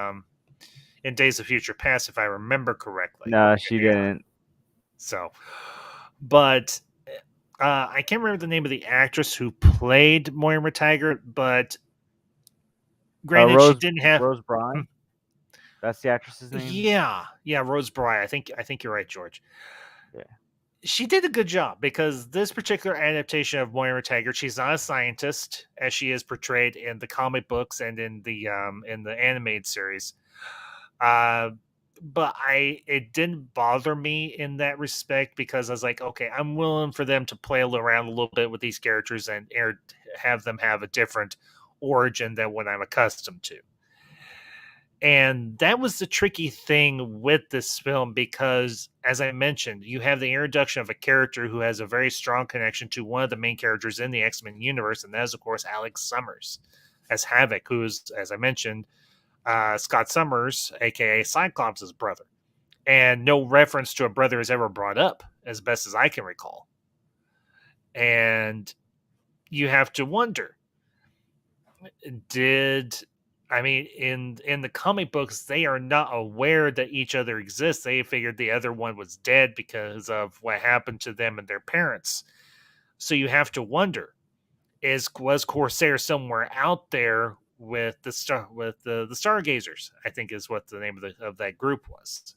Days of Future Past, if I remember correctly. No, she didn't. So, but I can't remember the name of the actress who played Moira McTaggart, but granted, she Rose didn't have. Rose Byrne. That's the actress's name. Yeah, Rose Bry. I think you're right, George. Yeah. She did a good job, because this particular adaptation of Moira Taggart, she's not a scientist as she is portrayed in the comic books and in the animated series. Uh, but it didn't bother me in that respect, because I was like, okay, I'm willing for them to play around a little bit with these characters and have them have a different origin than what I'm accustomed to. And that was the tricky thing with this film, because, as I mentioned, you have the introduction of a character who has a very strong connection to one of the main characters in the X-Men universe, and that is, of course, Alex Summers as Havoc, who's, as I mentioned, Scott Summers, aka Cyclops' brother. And no reference to a brother is ever brought up, as best as I can recall. And you have to wonder, did I mean, in the comic books, they are not aware that each other exists. They figured the other one was dead because of what happened to them and their parents. So you have to wonder, was Corsair somewhere out there with the Stargazers? I think is what the name of that group was.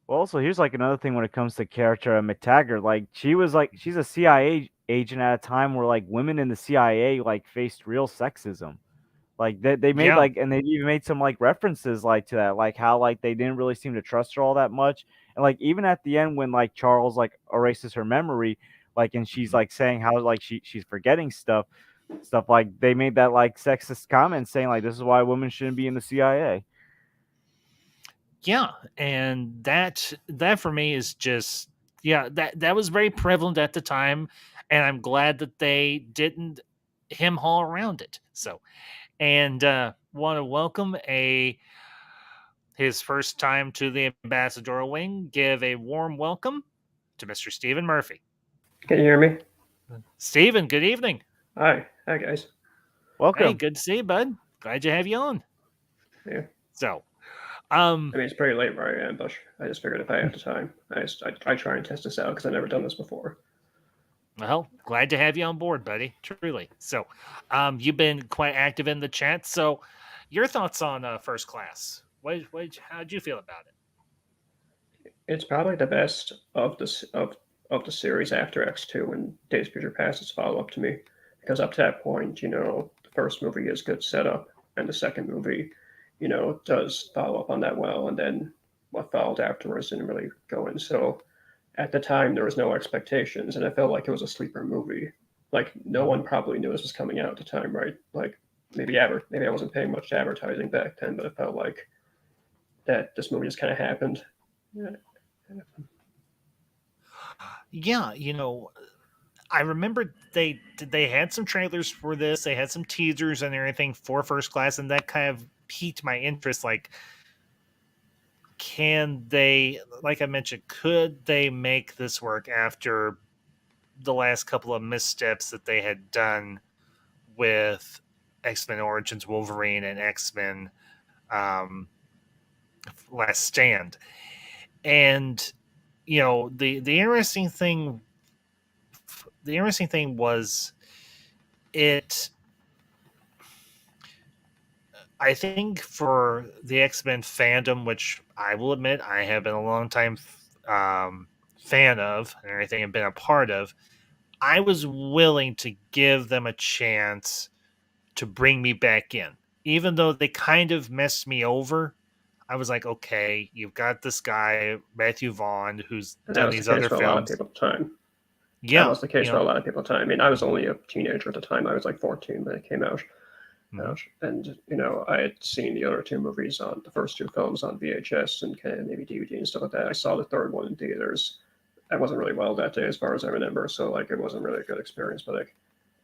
Well, also here's like another thing when it comes to character of McTaggart. Like she's a CIA agent at a time where like women in the CIA like faced real sexism. Like they made Yeah. like and they even made some like references like to that, like how like they didn't really seem to trust her all that much. And like even at the end when like Charles like erases her memory, like and she's Mhm. like saying how like she's forgetting stuff like they made that like sexist comment saying like this is why women shouldn't be in the CIA. Yeah, and that for me is just, yeah, that was very prevalent at the time, and I'm glad that they didn't hem haul around it. So, and want to welcome a his first time to the ambassadorial wing. Give a warm welcome to Mr. Stephen Murphy. Can you hear me? Stephen, good evening. Hi guys. Hey, Welcome. good to see you, bud. Glad to have you on. Yeah. So, I mean, it's pretty late where I am, but I just figured if I have the time, I try and test this out because I've never done this before. well, glad to have you on board, buddy. Truly. So, you've been quite active in the chat. So, your thoughts on First Class? How'd you feel about it? It's probably the best of the series after X2 and Days of Future Past is follow up to me, because up to that point, the first movie is good setup, and the second movie, does follow up on that well, and then what followed afterwards didn't really go in. So at the time, there was no expectations, and I felt like it was a sleeper movie. Like no one probably knew this was coming out at the time, right? Like maybe I wasn't paying much advertising back then, but it felt like that this movie just kind of happened. Yeah. Yeah, I remember they had some trailers for this. They had some teasers and everything for First Class, and that kind of piqued my interest. Like, can they, like I mentioned, could they make this work after the last couple of missteps that they had done with X-Men Origins Wolverine and X-Men um, Last Stand? And the interesting thing was it. I think for the X-Men fandom, which I will admit I have been a long time fan of and everything and been a part of, I was willing to give them a chance to bring me back in. Even though they kind of messed me over, I was like, okay, you've got this guy, Matthew Vaughn, who's And that done was the these case other for a lot of films. people at the time. That Yeah, was the case for a lot of people at the time. I mean, I was only a teenager at the time. I was like 14 when it came out. mhm. And I had seen the other two movies on the first two films on VHS and kind of maybe DVD and stuff like that. I saw the third one in theaters. I wasn't really well that day, as far as I remember, so like it wasn't really a good experience. But like,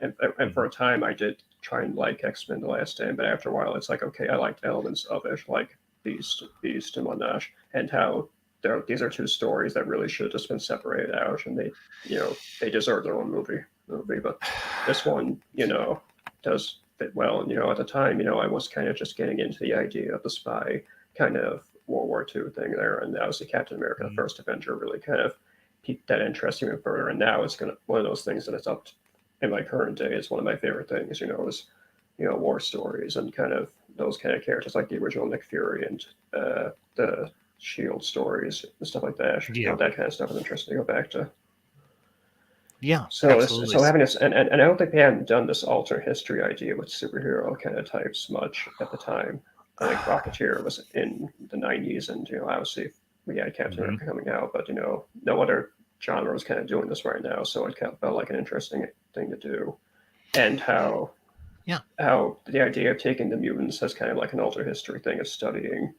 and for a time, I did try and like X-Men: The Last Stand, but after a while, it's like okay, I liked elements of it, like Beast and whatnot, and how these are two stories that really should have just been separated out, and they deserve their own movie. But this one, does fit well. And at the time, I was kind of just getting into the idea of the spy kind of World War II thing there, and obviously Captain America: The Mhm. First Avenger really kind of piqued that interest even further. And now it's gonna one of those things that it's up to, in my current day. It's one of my favorite things. Is war stories and kind of those kind of characters like the original Nick Fury and the Shield stories and stuff like that. Yeah, That kind of stuff is interesting to go back to. yeah, So absolutely. so having this, and I don't think they hadn't done this alternate history idea with superhero kind of types much at the time. I think Rocketeer was in the '90s, and obviously we had Captain Mhm. America coming out, but no other genre was kind of doing this right now, so it kind of felt like an interesting thing to do. And Yeah. how the idea of taking the mutants as kind of like an alternate history thing of studying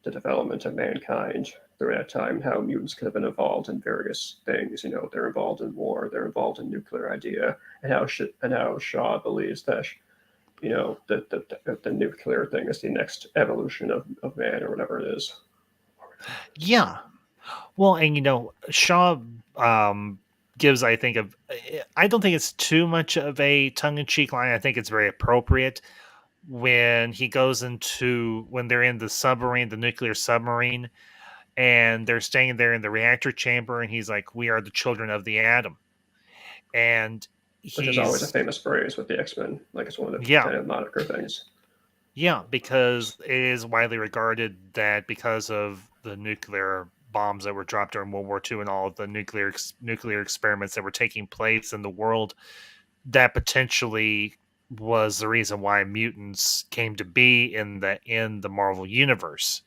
the development of mankind through that time, and how mutants could have been involved in various things. They're involved in war, they're involved in nuclear idea, and how Shaw believes that the nuclear thing is the next evolution of man or whatever it is. Yeah. Well, and Shaw gives, I think, I don't think it's too much of a tongue in cheek line. I think it's very appropriate when he goes when they're in the submarine, the nuclear submarine, and they're staying there in the reactor chamber, and he's like, "We are the children of the atom," and Which is always a he's famous phrase with the X-Men. Like it's one of the yeah, kind of moniker things. yeah, because it is widely regarded that because of the nuclear bombs that were dropped during World War II and all of the nuclear experiments that were taking place in the world, that potentially was the reason why mutants came to be in the Marvel universe.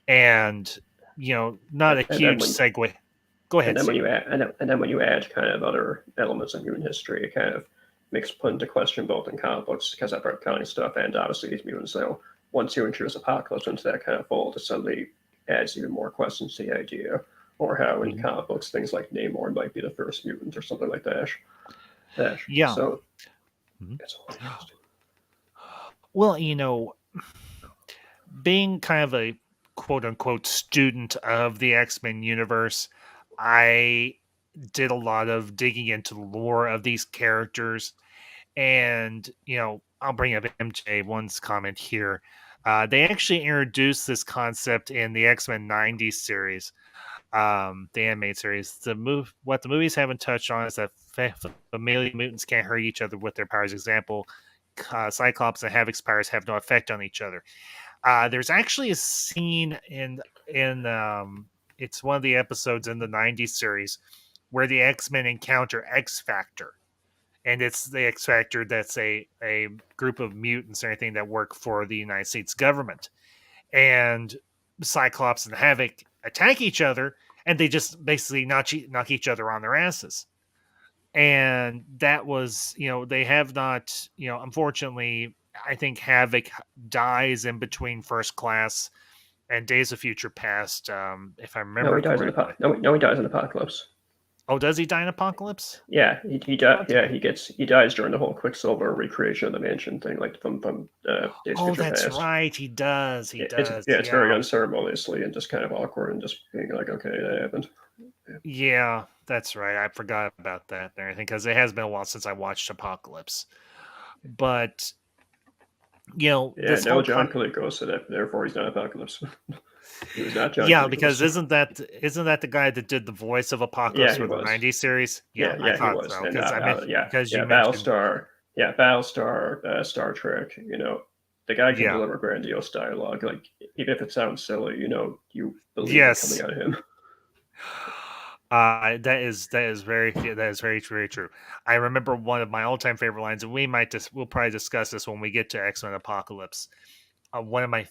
And not a And then huge when segue. Go and ahead, then when you Stephen. add and then when you add kind of other elements of human history, it kind of makes put into question both in comic books, because I've read comic stuff, and obviously these mutants. So once you introduce Apocalypse into that kind of fold, it suddenly adds even more questions to the idea. Or how in Mhm. comic books things like Namor might be the first mutant or something like that. Yeah. So Mhm. it's all interesting. Well, being kind of a quote unquote student of the X-Men universe, I did a lot of digging into the lore of these characters. And, I'll bring up MJ one's comment here. They actually introduced this concept in the X-Men 90s series, the animated series. What the movies haven't touched on is that familiar mutants can't hurt each other with their powers. Example, Cyclops and Havoc's powers have no effect on each other. There's actually a scene in it's one of the episodes in the 90s series where the X-Men encounter X Factor, and it's the X Factor that's a group of mutants or anything that work for the United States government. And Cyclops and Havoc attack each other, and they just basically knock each other on their asses. And that was, they have not, unfortunately, I think Havoc dies in between First Class and Days of Future Past, if I No, remember he dies in correctly. no, he dies in Apocalypse. Oh, does he die in Apocalypse? Yeah, Yeah, he dies during the whole Quicksilver recreation of the mansion thing, like from Days of Oh, Future that's Past. right. He does. He It's does. yeah, it's very Yeah. unceremoniously and just kind of awkward and just being like, okay, that happened. Yeah, that's right. I forgot about that and everything because it has been a while since I watched Apocalypse. But, Yeah, this no, whole John Colicos, so that therefore he's not Apocalypse. He was not John yeah, because Colicos. isn't that the guy that did the voice of Yeah, Apocalypse he for the was. 90s series? Yeah, I Yeah, he thought was. so And because because you mentioned Battlestar, Battlestar, Star Trek. The guy can yeah. deliver grandiose dialogue. Like even if it sounds silly, you believe it coming Yes. out of him. That is very very true. I remember one of my all-time favorite lines, and we'll probably discuss this when we get to X-Men Apocalypse. One of my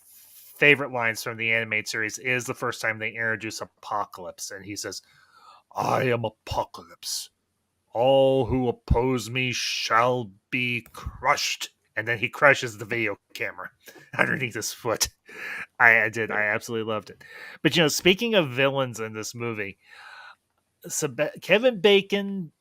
favorite lines from the animated series is the first time they introduce Apocalypse, and he says, "I am Apocalypse. All who oppose me shall be crushed." And then he crushes the video camera underneath his foot. I absolutely loved it. But speaking of villains in this movie, Kevin Bacon,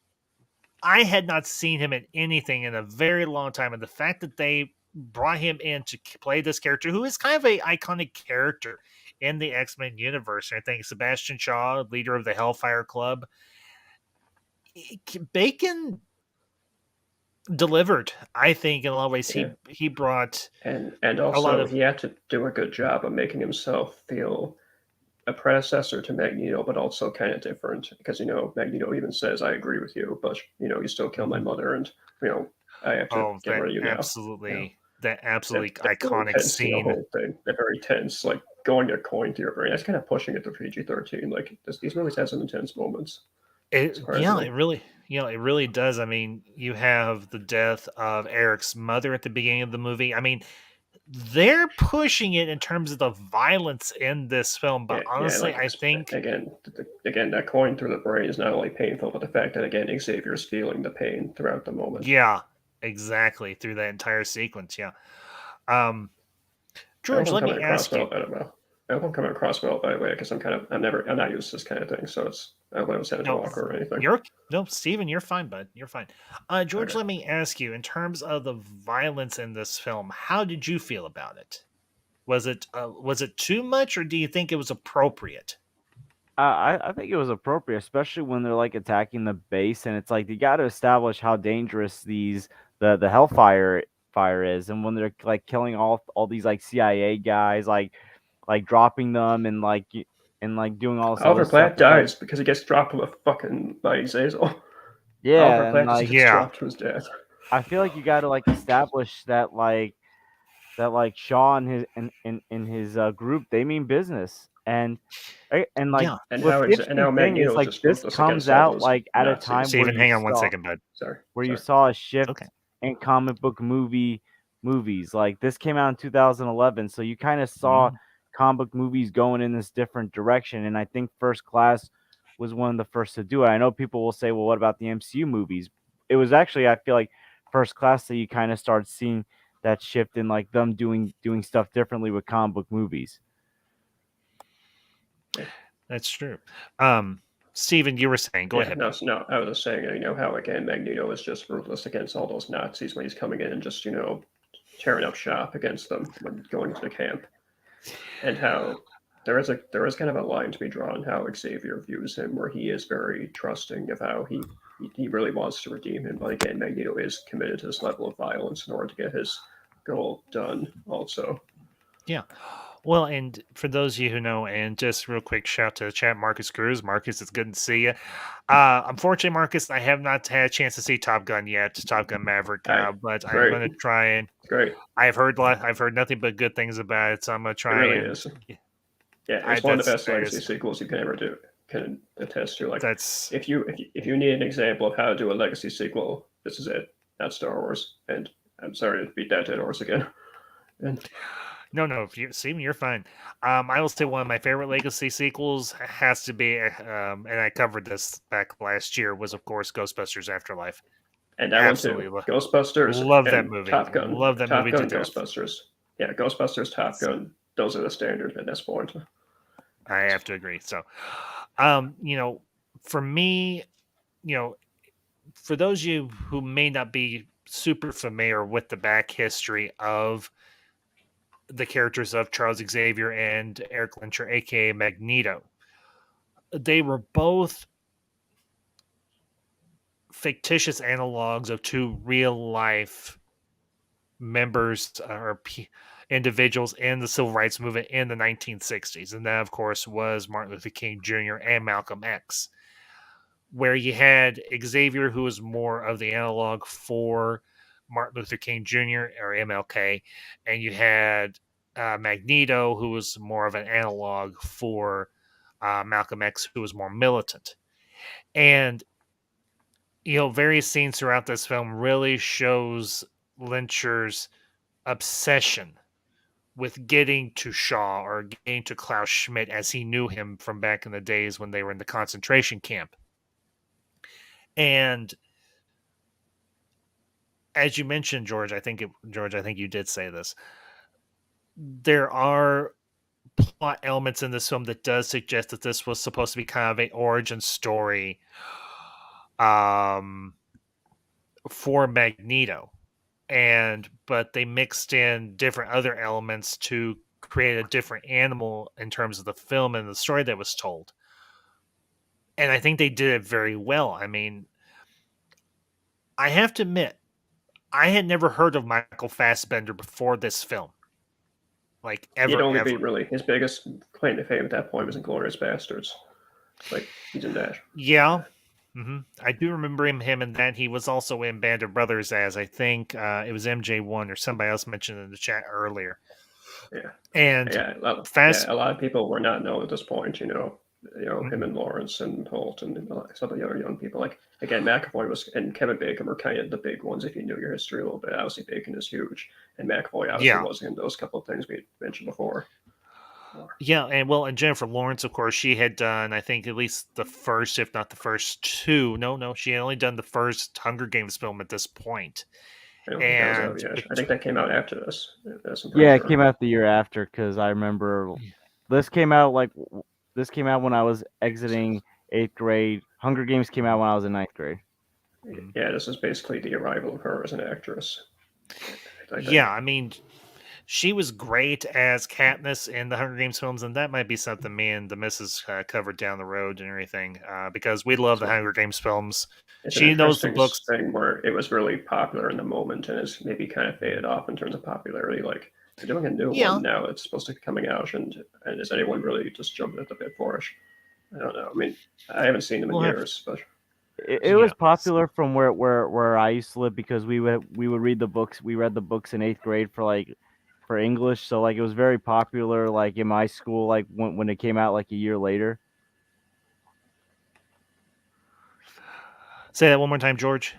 I had not seen him in anything in a very long time, and the fact that they brought him in to play this character, who is kind of a iconic character in the X-Men universe. And I think Sebastian Shaw, leader of the Hellfire Club, Bacon delivered. I think in a lot of ways Yeah, he brought and a lot also of he had to do a good job of making himself feel a predecessor to Magneto, but also kind of different because Magneto even says, "I agree with you, but you still kill my Mhm. mother, and I have to Oh, get rid of you now." that That absolutely that very iconic tense, scene. whole thing. That very tense, like going a coin through your brain. That's kind of pushing it to PG-13. Like these movies have some intense moments, Yeah, surprisingly. it really does. I mean, you have the death of Eric's mother at the beginning of the movie. I mean, they're pushing it in terms of the violence in this film, but Yeah. honestly, Like I think again, that coin through the brain is not only painful, but the fact that again Xavier's feeling the pain throughout the moment. yeah, exactly through that entire sequence. Yeah. Um, I hope George, I'm let coming me across ask well. you. I don't know. I hope I'm coming across well, by the way, because I'm not used to this kind of thing. So I hope I don't sound too No, awkward or anything. no, Steven, you're fine, bud. You're fine. George, Okay. let me ask you, in terms of the violence in this film, how did you feel about it? Was it too much, or do you think it was appropriate? I think it was appropriate, especially when they're like attacking the base, and it's like you got to establish how dangerous the Hellfire fire is, and when they're like killing all these like CIA guys, like dropping them and and like doing all this other Oliver stuff. Platt It's like dies because he gets dropped from a fucking by Zazel. Oliver yeah, and Platt just like gets Yeah, dropped to his death. I feel like you got to like establish that like Shaw and his group they mean business and like yeah. And what's how the and interesting now thing is Magneto is like just this ruthless comes against all out those like at a time Nazis. Steven, hang on one second, bud. Sorry, where you sorry. saw a It's shift okay. in comic book movies. Like this came out in 2011, so you kind of saw Mhm. comic book movies going in this different direction. And I think First Class was one of the first to do it. I know people will say, "Well, what about the MCU movies?" It was actually, I feel like, First Class that you kind of start seeing that shift in like them doing stuff differently with comic book movies. That's true. Steven, you were saying, go Yeah, ahead. no, I was just saying, how again Magneto is just ruthless against all those Nazis when he's coming in and just tearing up shop against them when going to the camp, and how there is kind of a line to be drawn how Xavier views him, where he is very trusting of how he really wants to redeem him, but again Magneto is committed to this level of violence in order to get his goal done. Also, Yeah. Well, and for those of you who know, and just real quick shout to the chat, Marcus Cruz. Marcus, it's good to see you. Unfortunately, Marcus, I have not had a chance to see Top Gun yet, Top Gun Maverick, but I'm great, going to try and. great, I've heard nothing but good things about it, so I'm going to it try really and. is. Yeah, it's one of the best legacy That's sequels you can ever do. Can attest to. Like, that's if you need an example of how to do a legacy sequel, this is it. That's Star Wars. And I'm sorry to beat that dead horse again. And no. Steven, you're fine. I will say one of my favorite legacy sequels has to be, and I covered this back last year, was of course Ghostbusters Afterlife. and that one too. Absolutely Ghostbusters love that and movie. Top Gun. Love that Top movie to Gun, death. Ghostbusters. Yeah, Ghostbusters, Top Gun. Those are the standard at this point. I have to agree. So, for me, for those of you who may not be super familiar with the back history of the characters of Charles Xavier and Eric Lyncher, aka Magneto, they were both fictitious analogs of two real life members individuals in the civil rights movement in the 1960s. And that, of course, was Martin Luther King Jr. and Malcolm X, where you had Xavier, who was more of the analog for Martin Luther King Jr. or MLK, and you had Magneto, who was more of an analog for Malcolm X, who was more militant. And various scenes throughout this film really shows Lyncher's obsession with getting to Shaw or getting to Klaus Schmidt as he knew him from back in the days when they were in the concentration camp. And as you mentioned, George, I think you did say this. There are plot elements in this film that does suggest that this was supposed to be kind of an origin story for Magneto. But they mixed in different other elements to create a different animal in terms of the film and the story that was told. And I think they did it very well. I mean, I have to admit, I had never heard of Michael Fassbender before this film. Like, He'd only ever. be really his biggest claim to fame at that point was Inglourious Bastards. Like, he's in that. Yeah. Mm-hmm. I do remember him in that. He was also in Band of Brothers as, I think, it was MJ1 or somebody else mentioned in the chat earlier. Yeah. And a lot of people were not known at this point, mm-hmm. him and Lawrence and Holt and some of the other young people. Like, again, McAvoy and Kevin Bacon were kind of the big ones if you knew your history a little bit. Obviously, Bacon is huge, and McAvoy obviously was in those couple of things we mentioned before. Yeah, and Jennifer Lawrence, of course, she had done, I think, at least the first, if not the first two. No, she had only done the first Hunger Games film at this point. I don't think that was out yet. I think that came out after this. Yeah, it came out the year after, because I remember this came out when I was exiting 8th grade. Hunger Games came out when I was in 9th grade. Yeah, this is basically the arrival of her as an actress. Yeah, I mean, she was great as Katniss in the Hunger Games films, and that might be something me and the missus covered down the road and everything, because we love the Hunger Games films. She knows the books. Thing where it was really popular in the moment and has maybe kind of faded off in terms of popularity. Like, they're doing a new one now. It's supposed to be coming out, and is anyone really just jumping at the bit for it? I don't know. I mean, I haven't seen them in years, but it was popular from where I used to live, because we would read the books. We read the books in 8th grade for English, so like it was very popular like in my school, like when it came out like a year later. Say that one more time, George.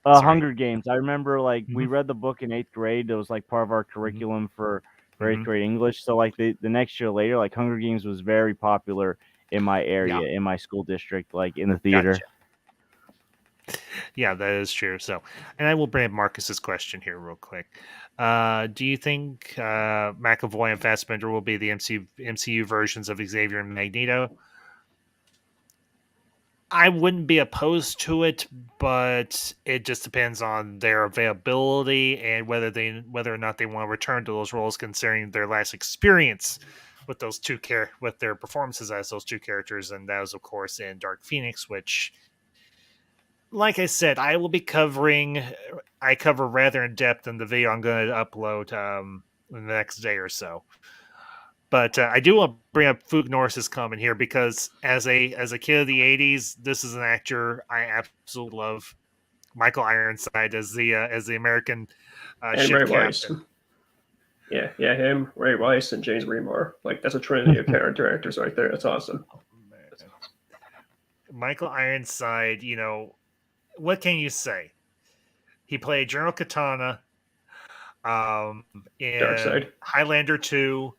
Hunger Games. I remember like we read the book in 8th grade. It was like part of our curriculum for 8th grade English. So like the next year later, like Hunger Games was very popular in my area, in my school district, like in the theater. Yeah, that is true. So, and I will bring up Marcus's question here real quick. Do you think McAvoy and Fassbender will be the MCU versions of Xavier and Magneto? I wouldn't be opposed to it, but it just depends on their availability and whether or not they want to return to those roles, considering their last experience with those with their performances as those two characters, and that was of course in Dark Phoenix, which, like I said, I will be covering. I cover rather in depth in the video I'm going to upload the next day or so. But I do want to bring up Fook Norris's comment here because as a kid of the '80s, this is an actor I absolutely love. Michael Ironside as the American And ship Ray Weiss. captain. Yeah, him, Ray Weiss, and James Remar. Like that's a trinity of character actors right there. That's awesome. Michael Ironside, what can you say? He played General Katana in Darkseid. Highlander 2.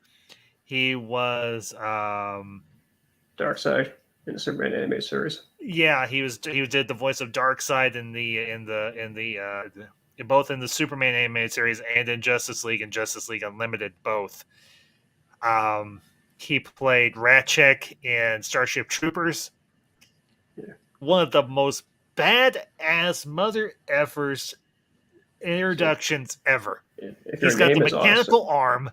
He was Darkseid in the Superman animated series. yeah, he did the voice of Darkseid both in the Superman animated series and in Justice League and Justice League Unlimited both. He played Ratchet in Starship Troopers. Yeah. One of the most badass mother effers introductions ever. If He's your got the name is mechanical awesome, arm.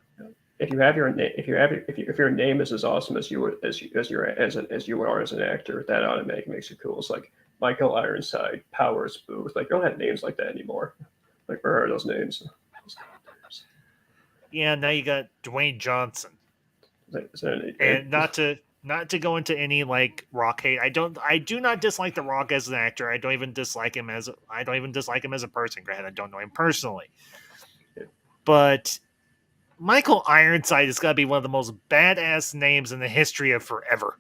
if you have your name, if your name is as awesome as you as you are as an actor, that automatically makes you cool. It's like Michael Ironside, Powers Booth. Like you don't have names like that anymore. Like where are those names? Yeah, now you got Dwayne Johnson. And not to go into any like Rock hate. I do not dislike The Rock as an actor. I don't even dislike him as a person. Granted, I don't know him personally. Yeah. But Michael Ironside has got to be one of the most badass names in the history of forever.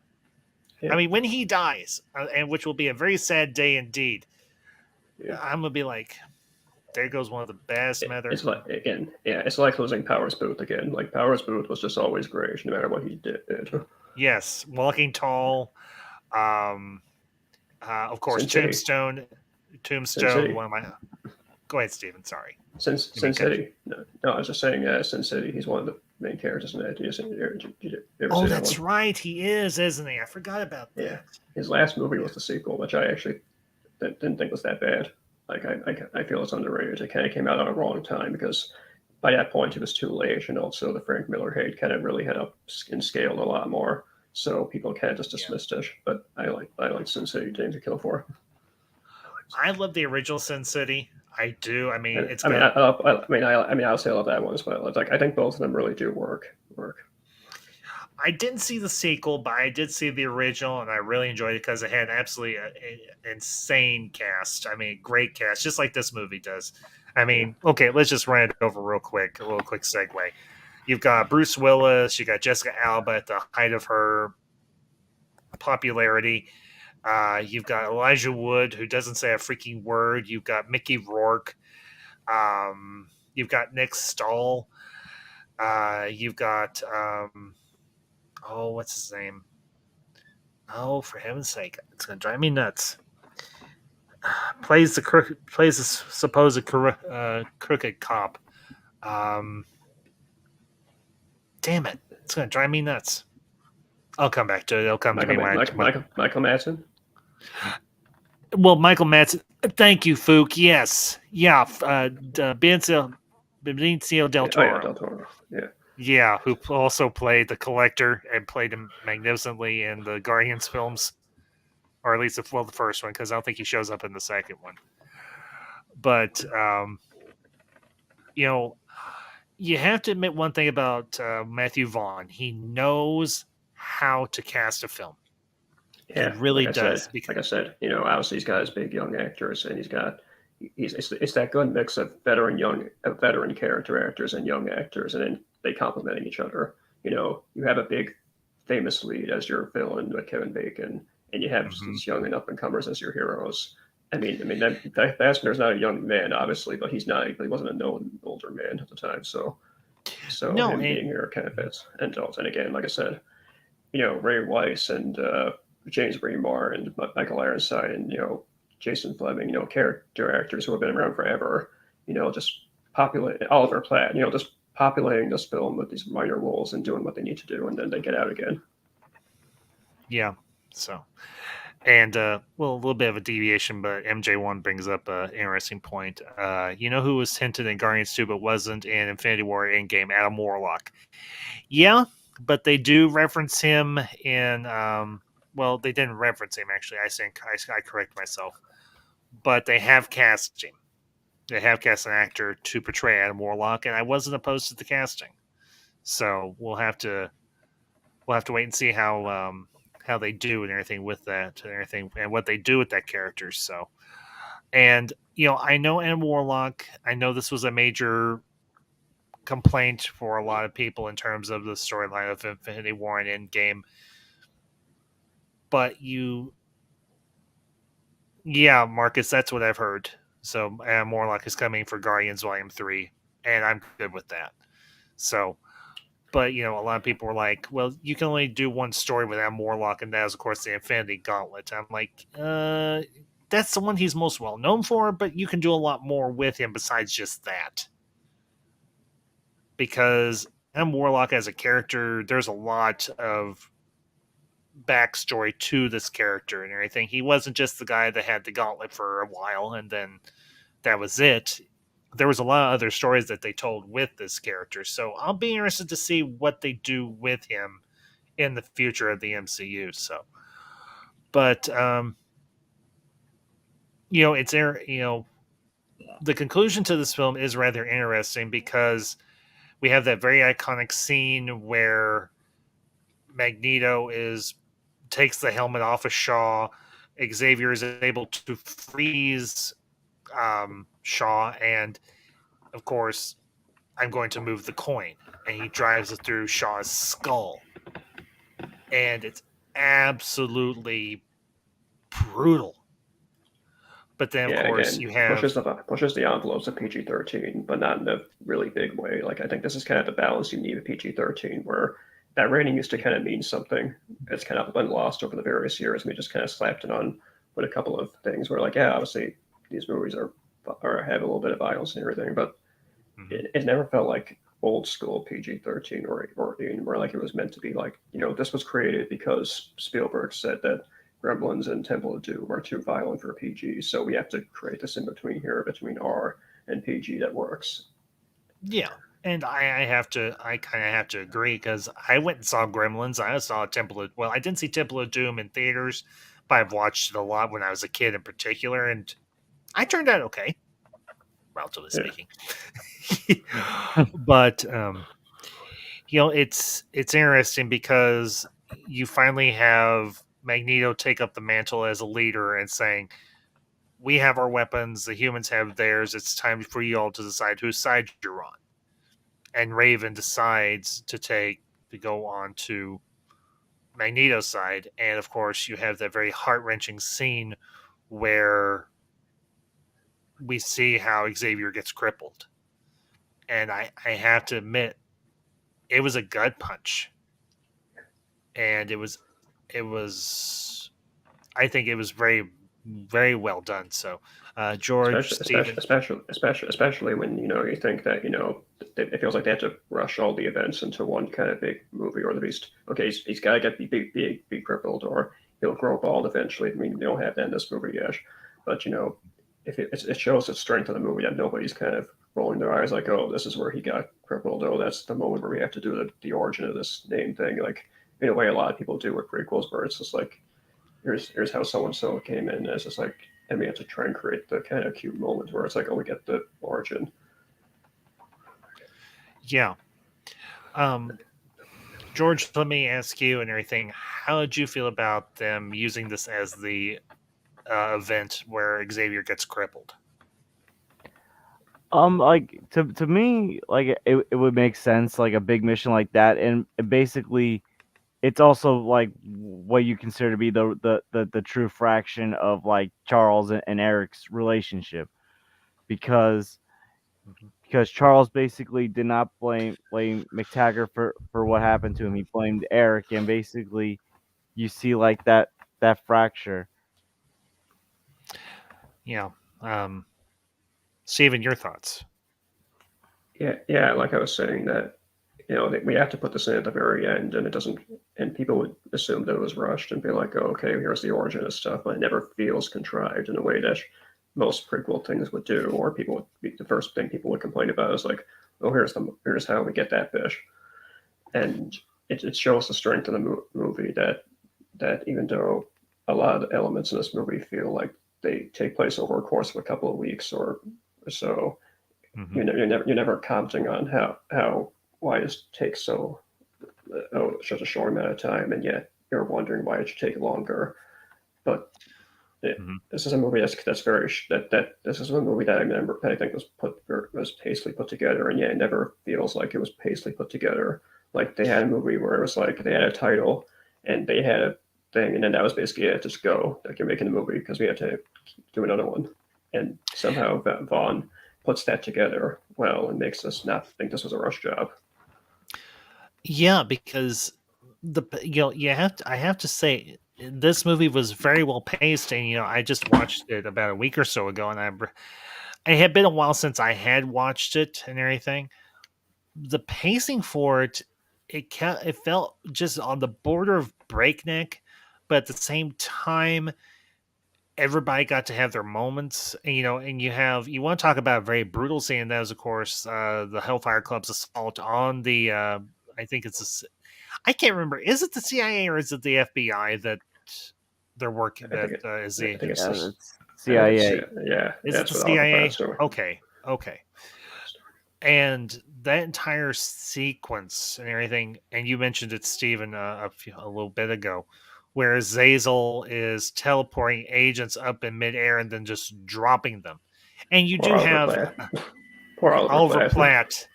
Yeah. I mean, when he dies, and which will be a very sad day indeed, I'm gonna be like, there goes one of the best It's like it's like losing Powers Booth again. Like Powers Booth was just always great, no matter what he did. Yes, Walking Tall, of course, Sin City. Tombstone. One of my. Go ahead, Steven. Sorry. Sin City. No, I was just saying, Sin City. He's one of the main characters in that. Did you ever Oh, see that's that one? right. He is, isn't he? I forgot about that. Yeah, his last movie was the sequel, which I actually didn't think was that bad. Like I feel it's underrated. It kind of came out at a wrong time because by that point it was too late, and also the Frank Miller hate kind of really had up and scaled a lot more. So people kind of just dismissed it. But I like Sin City, James to Kill For. I love the original Sin City. I do. I mean, it's. I mean, I'll say I love that one as well. Like I think both of them really do work. I didn't see the sequel, but I did see the original, and I really enjoyed it because it had absolutely an insane cast. I mean, great cast, just like this movie does. I mean, okay, let's just run it over real quick. A little quick segue. You've got Bruce Willis. You got Jessica Alba at the height of her popularity. You've got Elijah Wood, who doesn't say a freaking word. You've got Mickey Rourke. You've got Nick Stahl. You've got what's his name? Oh, for heaven's sake, it's gonna drive me nuts. Plays the supposed crooked cop. Damn it, it's gonna drive me nuts. I'll come back to it. It'll come to me when Michael Madsen. Well, Michael Madsen. Thank you, Fook. Yes, yeah. Benicio del Toro. Del Toro. Yeah. Yeah, who also played the Collector and played him magnificently in the Guardians films, or at least the first one, because I don't think he shows up in the second one. But you have to admit one thing about Matthew Vaughn: he knows how to cast a film. Yeah, he really does. Like I said, obviously he's got his big young actors, and it's that good mix of veteran character actors and young actors, and then they complementing each other. You have a big famous lead as your villain with Kevin Bacon, and you have these young and up and comers as your heroes. I mean, Fassbender's not a young man, obviously, but he wasn't a known older man at the time, so him being here kind of fits. And again, like I said, Ray Weiss and James Remar and Michael Ironside and Jason Fleming, character actors who have been around forever, just populate Oliver Platt, just populating this film with these minor roles and doing what they need to do, and then they get out again. Yeah. So, and well, a little bit of a deviation, but MJ1 brings up an interesting point. You know who was hinted in Guardians 2 but wasn't in Infinity War Endgame? Adam Warlock. Yeah, but they do reference him in. Well, they didn't reference him actually. I think I correct myself, but they have cast him. They have cast an actor to portray Adam Warlock, and I wasn't opposed to the casting. So we'll have to wait and see how they do and everything with that and everything and what they do with that character. So, and I know Adam Warlock. I know this was a major complaint for a lot of people in terms of the storyline of Infinity War and Endgame. But yeah, Marcus, that's what I've heard. So Adam Warlock is coming for Guardians Volume 3, and I'm good with that. So, but a lot of people were like, well, you can only do one story with Adam Warlock, and that is, of course, the Infinity Gauntlet. I'm like, that's the one he's most well known for, but you can do a lot more with him besides just that. Because Adam Warlock as a character, there's a lot of backstory to this character and everything. He wasn't just the guy that had the gauntlet for a while and then that was it. There was a lot of other stories that they told with this character. So I'll be interested to see what they do with him in the future of the MCU. So, but it's the conclusion to this film is rather interesting because we have that very iconic scene where Magneto takes the helmet off of Shaw. Xavier is able to freeze Shaw, and of course, I'm going to move the coin, and he drives it through Shaw's skull, and it's absolutely brutal. But then, of course, again, you have pushes the envelopes of PG-13, but not in a really big way. Like I think this is kind of the balance you need with PG-13, where that rating used to kind of mean something. It's kind of been lost over the various years. We just kind of slapped it on with a couple of things. Where like, yeah, obviously these movies are have a little bit of violence and everything, but it never felt like old school PG-13 or even where like it was meant to be. Like this was created because Spielberg said that Gremlins and Temple of Doom are too violent for PG, so we have to create this in between here between R and PG that works. Yeah, and I kind of have to agree because I went and saw Gremlins. I saw I didn't see Temple of Doom in theaters, but I've watched it a lot when I was a kid in particular, and I turned out okay, relatively speaking. But it's interesting because you finally have Magneto take up the mantle as a leader and saying, we have our weapons, the humans have theirs, it's time for you all to decide whose side you're on. And Raven decides to go on to Magneto's side, and of course you have that very heart-wrenching scene where we see how Xavier gets crippled. And I have to admit, it was a gut punch. And it was I think it was very, very well done. So, George, especially when you think that it feels like they have to rush all the events into one kind of big movie, or at least he's got to be crippled, or he'll grow bald eventually. I mean, they don't have that in this movie yet, but if it shows the strength of the movie that nobody's kind of rolling their eyes like, oh, this is where he got crippled. Oh, that's the moment where we have to do the origin of this name thing. Like in a way, a lot of people do with prequels, where it's just like, here's how so and so came in. And it's just like, and we have to try and create the kind of cute moment where it's like, oh, we get the origin. Yeah. George, let me ask you and everything. How did you feel about them using this as the event where Xavier gets crippled? Like to me, like it would make sense, like a big mission like that, and basically, it's also like what you consider to be the true fraction of like Charles and Eric's relationship, because Charles basically did not blame McTaggart for what happened to him. He blamed Eric, and basically, you see like that fracture. Yeah. Steven, your thoughts? Yeah, like I was saying that, that we have to put this in at the very end, and it doesn't, and people would assume that it was rushed and be like, oh, okay, here's the origin of stuff, but it never feels contrived in a way that most prequel things would do, or people would be, the first thing people would complain about is like, oh, here's how we get that fish, and it shows the strength of the movie that even though a lot of the elements in this movie feel like they take place over a course of a couple of weeks or so, Mm-hmm. you're never commenting on how why this takes such a short amount of time, and yet you're wondering why it should take longer. But this is a movie that's very that this is a movie that I remember I think was hastily put together, and yet it never feels like it was hastily put together. Like they had a movie where it was like they had a title and they had a thing, and then that was basically it. Just go, like you're making a movie because we had to do another one, and somehow Vaughn puts that together well and makes us not think this was a rush job. Yeah, because I have to say this movie was very well paced, and I just watched it about a week or so ago, and it had been a while since I had watched it and everything. The pacing for it felt just on the border of breakneck, but at the same time, everybody got to have their moments. And, and you want to talk about a very brutal scene. That was, of course, the Hellfire Club's assault on the. I think I can't remember. Is it the CIA or is it the FBI that they're working? That is the I think it's it's CIA. Yeah, is it that's the what Oliver CIA? Platt Okay. And that entire sequence and everything, and you mentioned it, Stephen, a little bit ago, where Zazel is teleporting agents up in midair and then just dropping them. And you Poor do Oliver have Platt. Poor Oliver Platt.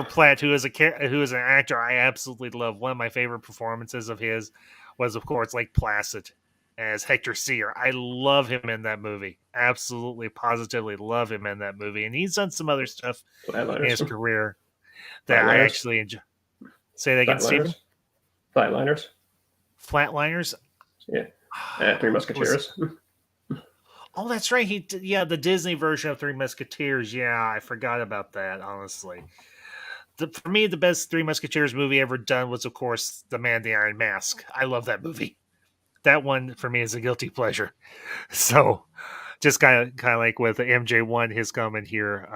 Platt, who is an actor I absolutely love. One of my favorite performances of his was, of course, Lake Placid as Hector Sear. I love him in that movie. Absolutely, positively love him in that movie. And he's done some other stuff in his career that I actually enjoy. Say that again, Stephen? Flatliners. Flatliners? Yeah. Three Musketeers. Oh, that's right. The Disney version of Three Musketeers. Yeah, I forgot about that, honestly. For me, the best Three Musketeers movie ever done was, of course, The Man in the Iron Mask. I love that movie. That one, for me, is a guilty pleasure. So, just kind of like with MJ1, his comment here.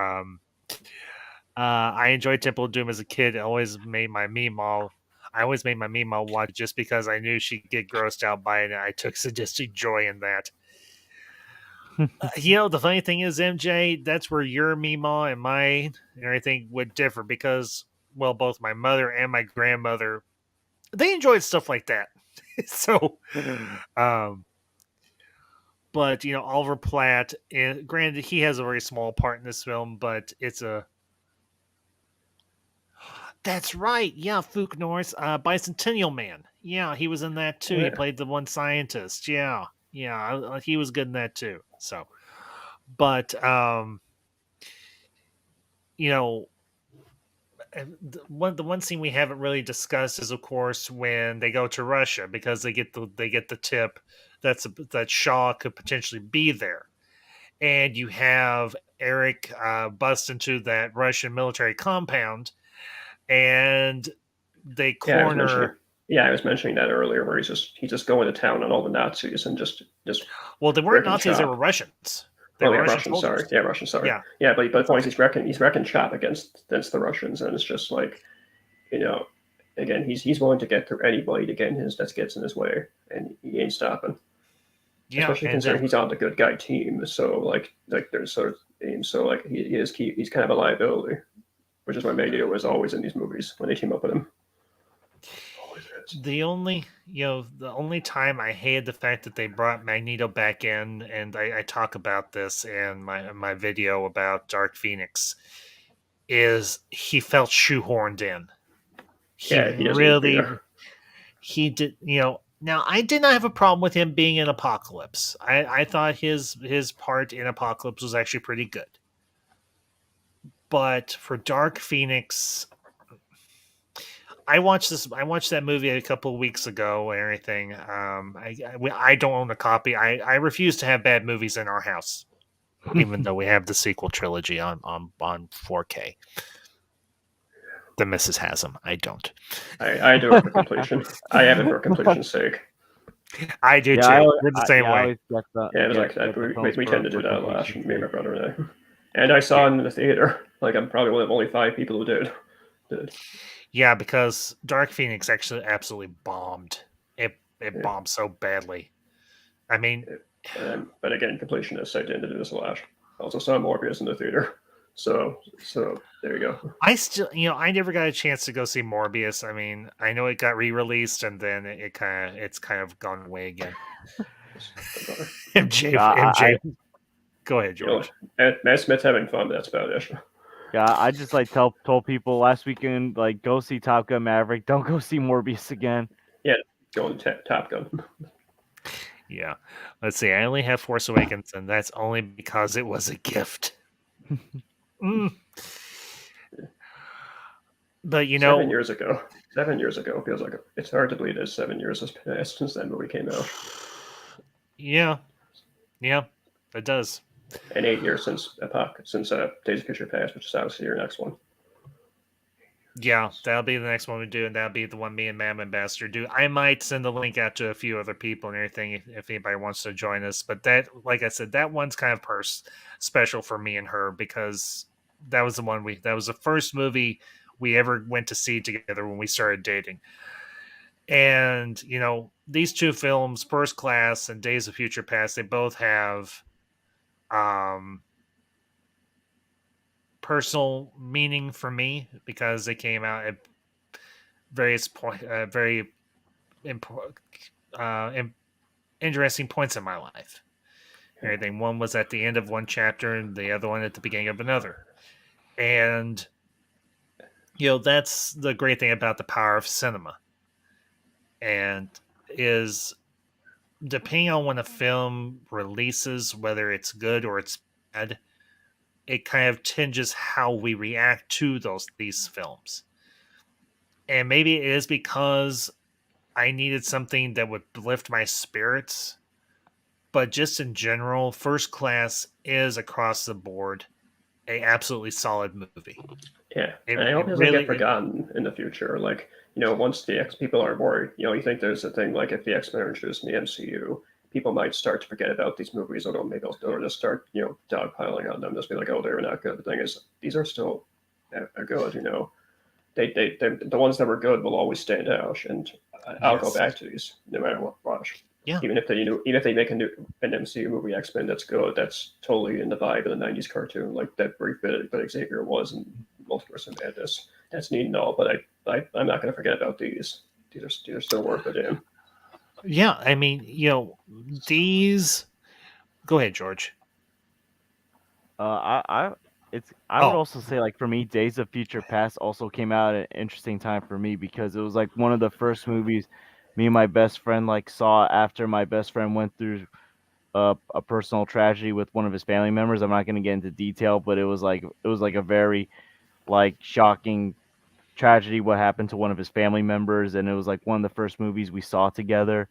I enjoyed Temple of Doom as a kid. I always made my Meemaw watch just because I knew she'd get grossed out by it, and I took sadistic joy in that. The funny thing is, MJ, that's where your Meemaw and mine and everything would differ because, well, both my mother and my grandmother, they enjoyed stuff like that. So, but Oliver Platt, and granted, he has a very small part in this film, but that's right. Yeah, Fook Norris, Bicentennial Man. Yeah, he was in that too. Yeah. He played the one scientist. Yeah, he was good in that too. So, but the one scene we haven't really discussed is, of course, when they go to Russia because they get the tip that Shaw could potentially be there, and you have Eric bust into that Russian military compound, and they corner. I was mentioning that earlier, where he's just going to town on all the Nazis and just. Well, they weren't Nazis; they were Russians. Russian. Sorry. Yeah, Russian. Sorry. Yeah. But the point is, he's wrecking shop against the Russians, and it's just like, again, he's willing to get through anybody to get gets in his way, and he ain't stopping. Yeah, especially considering he's on the good guy team. So like there's sort of aims. So like he's kind of a liability, which is why Magneto is always in these movies when they team up with him. The only time I hated the fact that they brought Magneto back in, and I talk about this in my video about Dark Phoenix, is he felt shoehorned in. He did. Now I did not have a problem with him being in Apocalypse. I thought his part in Apocalypse was actually pretty good, but for Dark Phoenix, I watched that movie a couple of weeks ago and everything. I don't own a copy. I refuse to have bad movies in our house. even though we have the sequel trilogy on 4K. The missus has them. I don't. I do it for completion. I have it for completion's sake. I do Yeah, too. We're the same I way. always get the Yeah, it was like get that. the films We tend to for do that a lot, completion's me and my sake. brother and I. And I saw it in the theater. Like, I'm probably one of only 5 people who did. Yeah, because Dark Phoenix actually absolutely bombed. It Yeah. bombed so badly. I mean, But again, completionists, I tend to do this a lot. I also saw Morbius in the theater. So there you go. I still, I never got a chance to go see Morbius. I mean, I know it got re-released and then it's kind of gone away again. MJ, go ahead, You know, George. Matt Smith's having fun, but that's about it. Yeah, I just like told people last weekend, like, go see Top Gun Maverick. Don't go see Morbius again. Yeah, going Top Gun. Yeah. Let's see. I only have Force Awakens, and that's only because it was a gift. Mm. But 7 years ago. 7 years ago feels like it's hard to believe that 7 years has passed since that movie came out. Yeah, it does. And 8 years since Days of Future Past, which is obviously your next one. Yeah, that'll be the next one we do, and that'll be the one me and Mam Ambassador do. I might send the link out to a few other people and everything if anybody wants to join us. But that, like I said, that one's kind of special for me and her because that was that was the first movie we ever went to see together when we started dating. And these two films, First Class and Days of Future Past, they both have personal meaning for me because they came out at various very important, interesting points in my life. Everything. One was at the end of one chapter, and the other one at the beginning of another. And that's the great thing about the power of cinema. And is depending on when a film releases, whether it's good or it's bad, it kind of tinges how we react to these films. And maybe it is because I needed something that would lift my spirits. But just in general, First Class is across the board a absolutely solid movie. Yeah, and I hope it doesn't get forgotten in the future. Like, once the X people are worried, you think there's a thing like if the X-Men are introduced in the MCU, people might start to forget about these movies, or maybe they'll just start, dogpiling on them, just be like, oh, they're not good. The thing is, these are still good. They the ones that were good will always stand out, and I'll go back to these no matter what. Watch. Yeah. Even if they make an MCU movie X-Men that's good, that's totally in the vibe of the '90s cartoon, like that brief bit that Xavier was in Multiverse of Madness. That's neat and all, but I'm not going to forget about these. These are still worth it in. Yeah, I mean, these. Go ahead, George. I would also say, like, for me, Days of Future Past also came out at an interesting time for me because it was like one of the first movies me and my best friend saw after my best friend went through a personal tragedy with one of his family members. I'm not going to get into detail, but it was like a very shocking tragedy what happened to one of his family members, and it was like one of the first movies we saw together.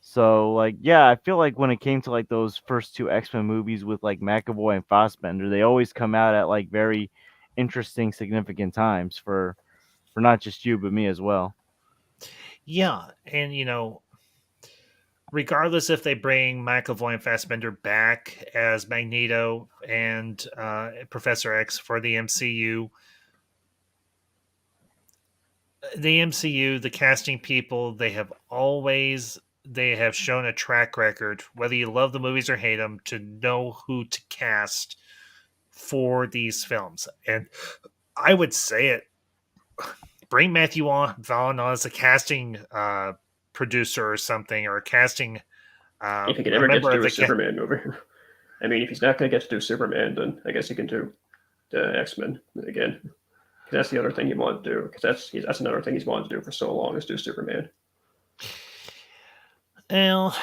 So, yeah, I feel like when it came to those first two X-Men movies with McAvoy and Fassbender, they always come out at very interesting, significant times for not just you but me as well. Yeah, and regardless if they bring McAvoy and Fassbender back as Magneto and Professor X for the MCU, the casting people, they have shown a track record, whether you love the movies or hate them, to know who to cast for these films. And I would say it, bring Matthew Vaughn on as a casting producer or something, or a casting if he can ever get to do a Superman movie. I mean, if he's not going to get to do Superman, then I guess he can do the X-Men again. That's the other thing he wanted to do, because that's another thing he's wanted to do for so long, is do Superman. Well,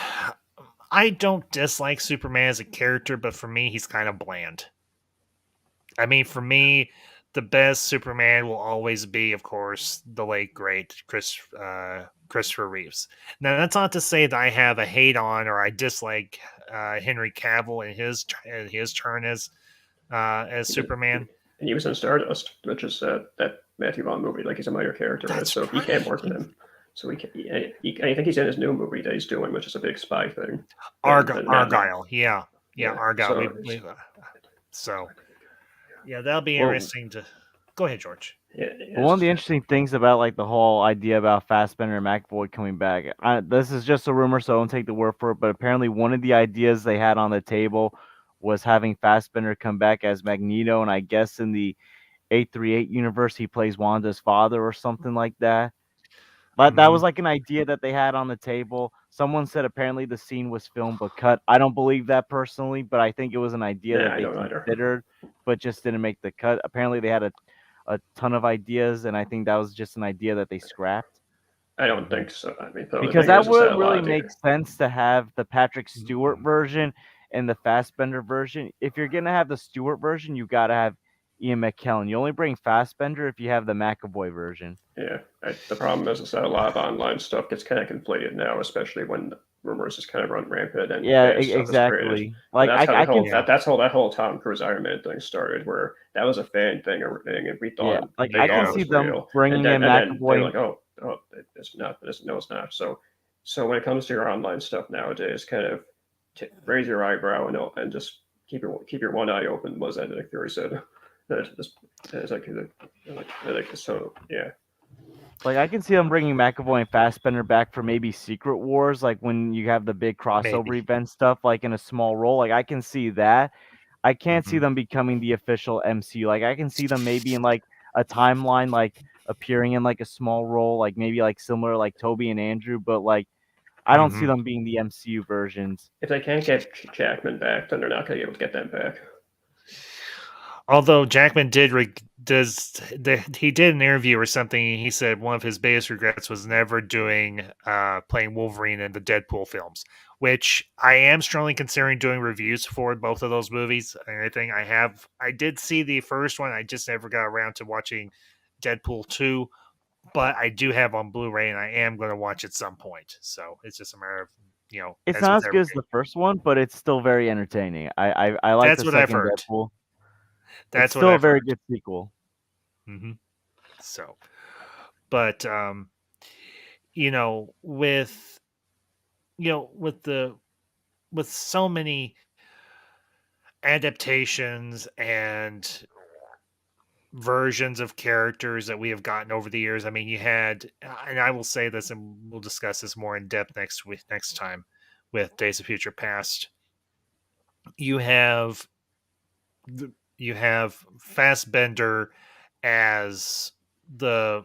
I don't dislike Superman as a character, but for me, he's kind of bland. I mean, for me, the best Superman will always be, of course, the late great Christopher Reeves. Now, that's not to say that I have a hate on or I dislike Henry Cavill and his turn as Superman. And he was in Stardust, which is that Matthew Vaughn movie. Like he's a minor character in it, That's so he can't work with right. him. So I think he's in his new movie that he's doing, which is a big spy thing. Argyle, yeah, Yeah. Argyle. So So yeah, that'll be Well, interesting to. Go ahead, George. yeah, But one of the interesting things about like the whole idea about Fassbender and McAvoy coming back, this is just a rumor, so don't take the word for it. But apparently, one of the ideas they had on the table was having Fassbender come back as Magneto, and I guess in the 838 universe, he plays Wanda's father or something like that. But that was like an idea that they had on the table. Someone said apparently the scene was filmed but cut. I don't believe that personally, but I think it was an idea that I they don't either. considered, but just didn't make the cut. Apparently, they had a ton of ideas, and I think that was just an idea that they scrapped. I don't think so. I mean, the Because thing that is that wouldn't a lot really of make sense to have the Patrick Stewart version and the Fassbender version. If you're gonna have the Stewart version, you gotta have Ian McKellen. You only bring Fassbender if you have the McAvoy version. Yeah, the problem is that a lot of online stuff gets kind of conflated now, especially when rumors just kind of run rampant and Yeah, fan stuff is created. exactly. And Like that's how I the whole can, that's how that whole Tom Cruise Iron Man thing started, where that was a fan thing, and we yeah, thought like they I thought can it see was them real, bringing in and then they're McAvoy. like, oh, it's not, no, it's not. So when it comes to your online stuff nowadays, kind of raise your eyebrow and just keep your one eye open. Was that Nick Fury said? It's like so yeah. Like I can see them bringing McAvoy and Fassbender back for maybe Secret Wars, like when you have the big crossover Maybe. event stuff, like in a small role. Like I can see that. I can't see them becoming the official MCU. Like I can see them maybe in like a timeline, like appearing in like a small role, like maybe like similar like Toby and Andrew, but like I don't see them being the MCU versions. If they can't get Jackman back, then they're not going to be able to get them back. Although Jackman he did an interview or something. He said one of his biggest regrets was never playing Wolverine in the Deadpool films, which I am strongly considering doing reviews for both of those movies and everything. I did see the first one. I just never got around to watching Deadpool 2, but I do have on Blu-ray and I am going to watch at some point. So it's just a matter of, It's as not with as good as everything. the first one, but it's still very entertaining. I like That's the what I've second heard. Deadpool. It's That's what still a I've very heard. good sequel. So, but with with so many adaptations and versions of characters that we have gotten over the years. I mean, you had, and I will say this, and we'll discuss this more in depth next time with Days of Future Past. You have you have Fassbender as the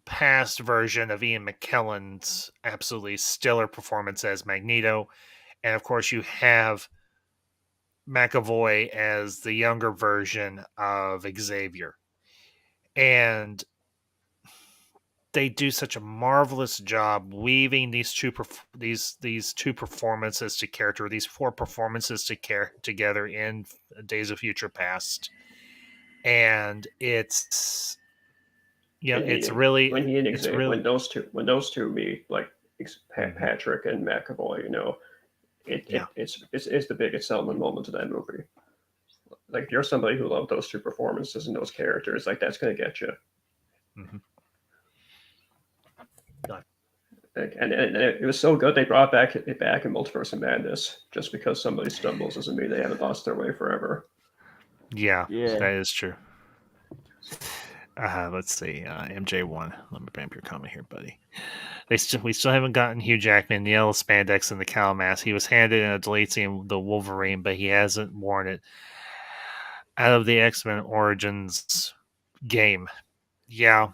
past version of Ian McKellen's absolutely stellar performance as Magneto. And of course, you have McAvoy as the younger version of Xavier. And they do such a marvelous job weaving these two performances to character, these four performances together in Days of Future Past. And it's when those two meet, like Patrick and McAvoy, it's the biggest selling moment of that movie. Like if you're somebody who loved those two performances and those characters, like that's gonna get you. And it was so good they brought it back in Multiverse of Madness. Just because somebody stumbles doesn't mean they haven't lost their way forever. Yeah. That is true. Let's see. MJ1. Let me bring up your comment here, buddy. We still haven't gotten Hugh Jackman, the yellow spandex, and the cowl mask. He was handed in a delete scene the Wolverine, but he hasn't worn it out of the Xmen Origins game. Yeah.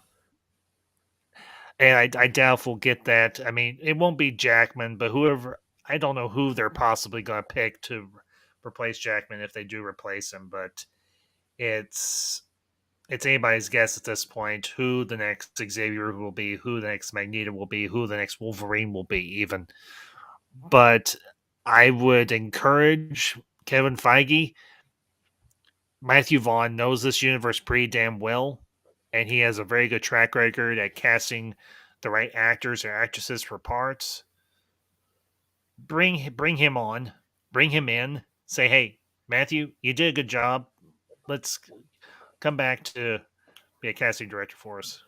And I doubt if we'll get that. I mean, it won't be Jackman, but whoever. I don't know who they're possibly going to pick to replace Jackman if they do replace him, but it's anybody's guess at this point who the next Xavier will be, who the next Magneto will be, who the next Wolverine will be, even. But I would encourage Kevin Feige, Matthew Vaughn knows this universe pretty damn well, and he has a very good track record at casting the right actors or actresses for parts. Bring him on, bring him in. Say, hey, Matthew, you did a good job. Let's come back to be a casting director for us.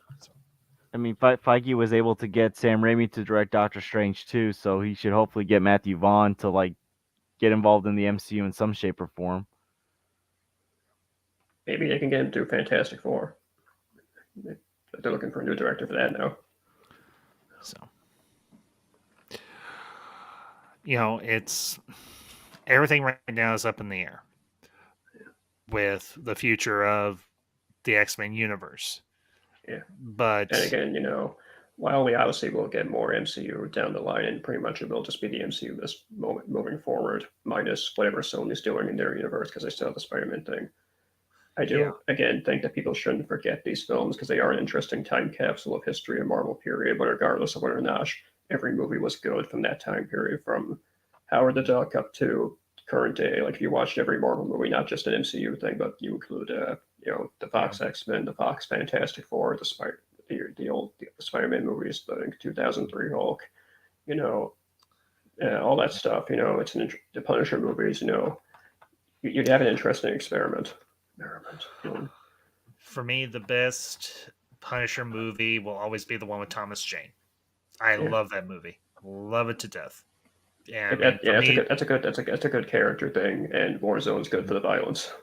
I mean, Feige was able to get Sam Raimi to direct Doctor Strange too, so he should hopefully get Matthew Vaughn to like get involved in the MCU in some shape or form. Maybe they can get him to do Fantastic Four. They're looking for a new director for that now. So, it's everything right now is up in the air with the future of the Xmen universe. Yeah. But And again, while we obviously will get more MCU down the line, and pretty much it will just be the MCU this moment moving forward, minus whatever Sony's doing in their universe because they still have the Spider-Man thing. I do, again, think that people shouldn't forget these films because they are an interesting time capsule of history and Marvel period, but regardless of whether or not every movie was good from that time period, from Howard the Duck up to current day. Like if you watched every Marvel movie, not just an MCU thing, but you include, the Fox X-Men, the Fox Fantastic Four, the old Spider-Man movies, the 2003 Hulk, all that stuff. The Punisher movies. You'd have an interesting experiment. For me, the best Punisher movie will always be the one with Thomas Jane. I love that movie. Love it to death. Yeah, that's a good character thing, and Warzone's good for the violence.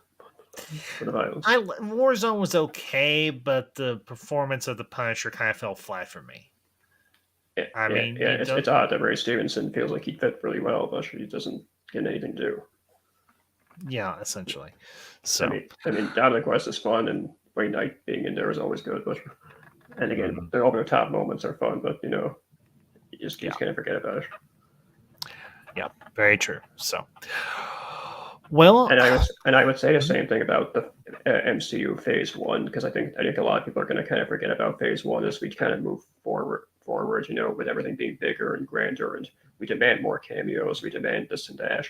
Warzone was okay, but the performance of the Punisher kind of fell flat for me. It's odd that Ray Stevenson feels like he'd fit really well, but he doesn't get anything to do. Yeah, essentially. So I mean, Down the Quest is fun, and Wayne Knight being in there is always good. But and again, the over the top moments are fun, but you just can't forget about it. Yeah, very true. So, well, and I would say the same thing about the MCU Phase 1 because I think a lot of people are going to kind of forget about Phase 1 as we kind of move forward. With everything being bigger and grander, and we demand more cameos, we demand this and that.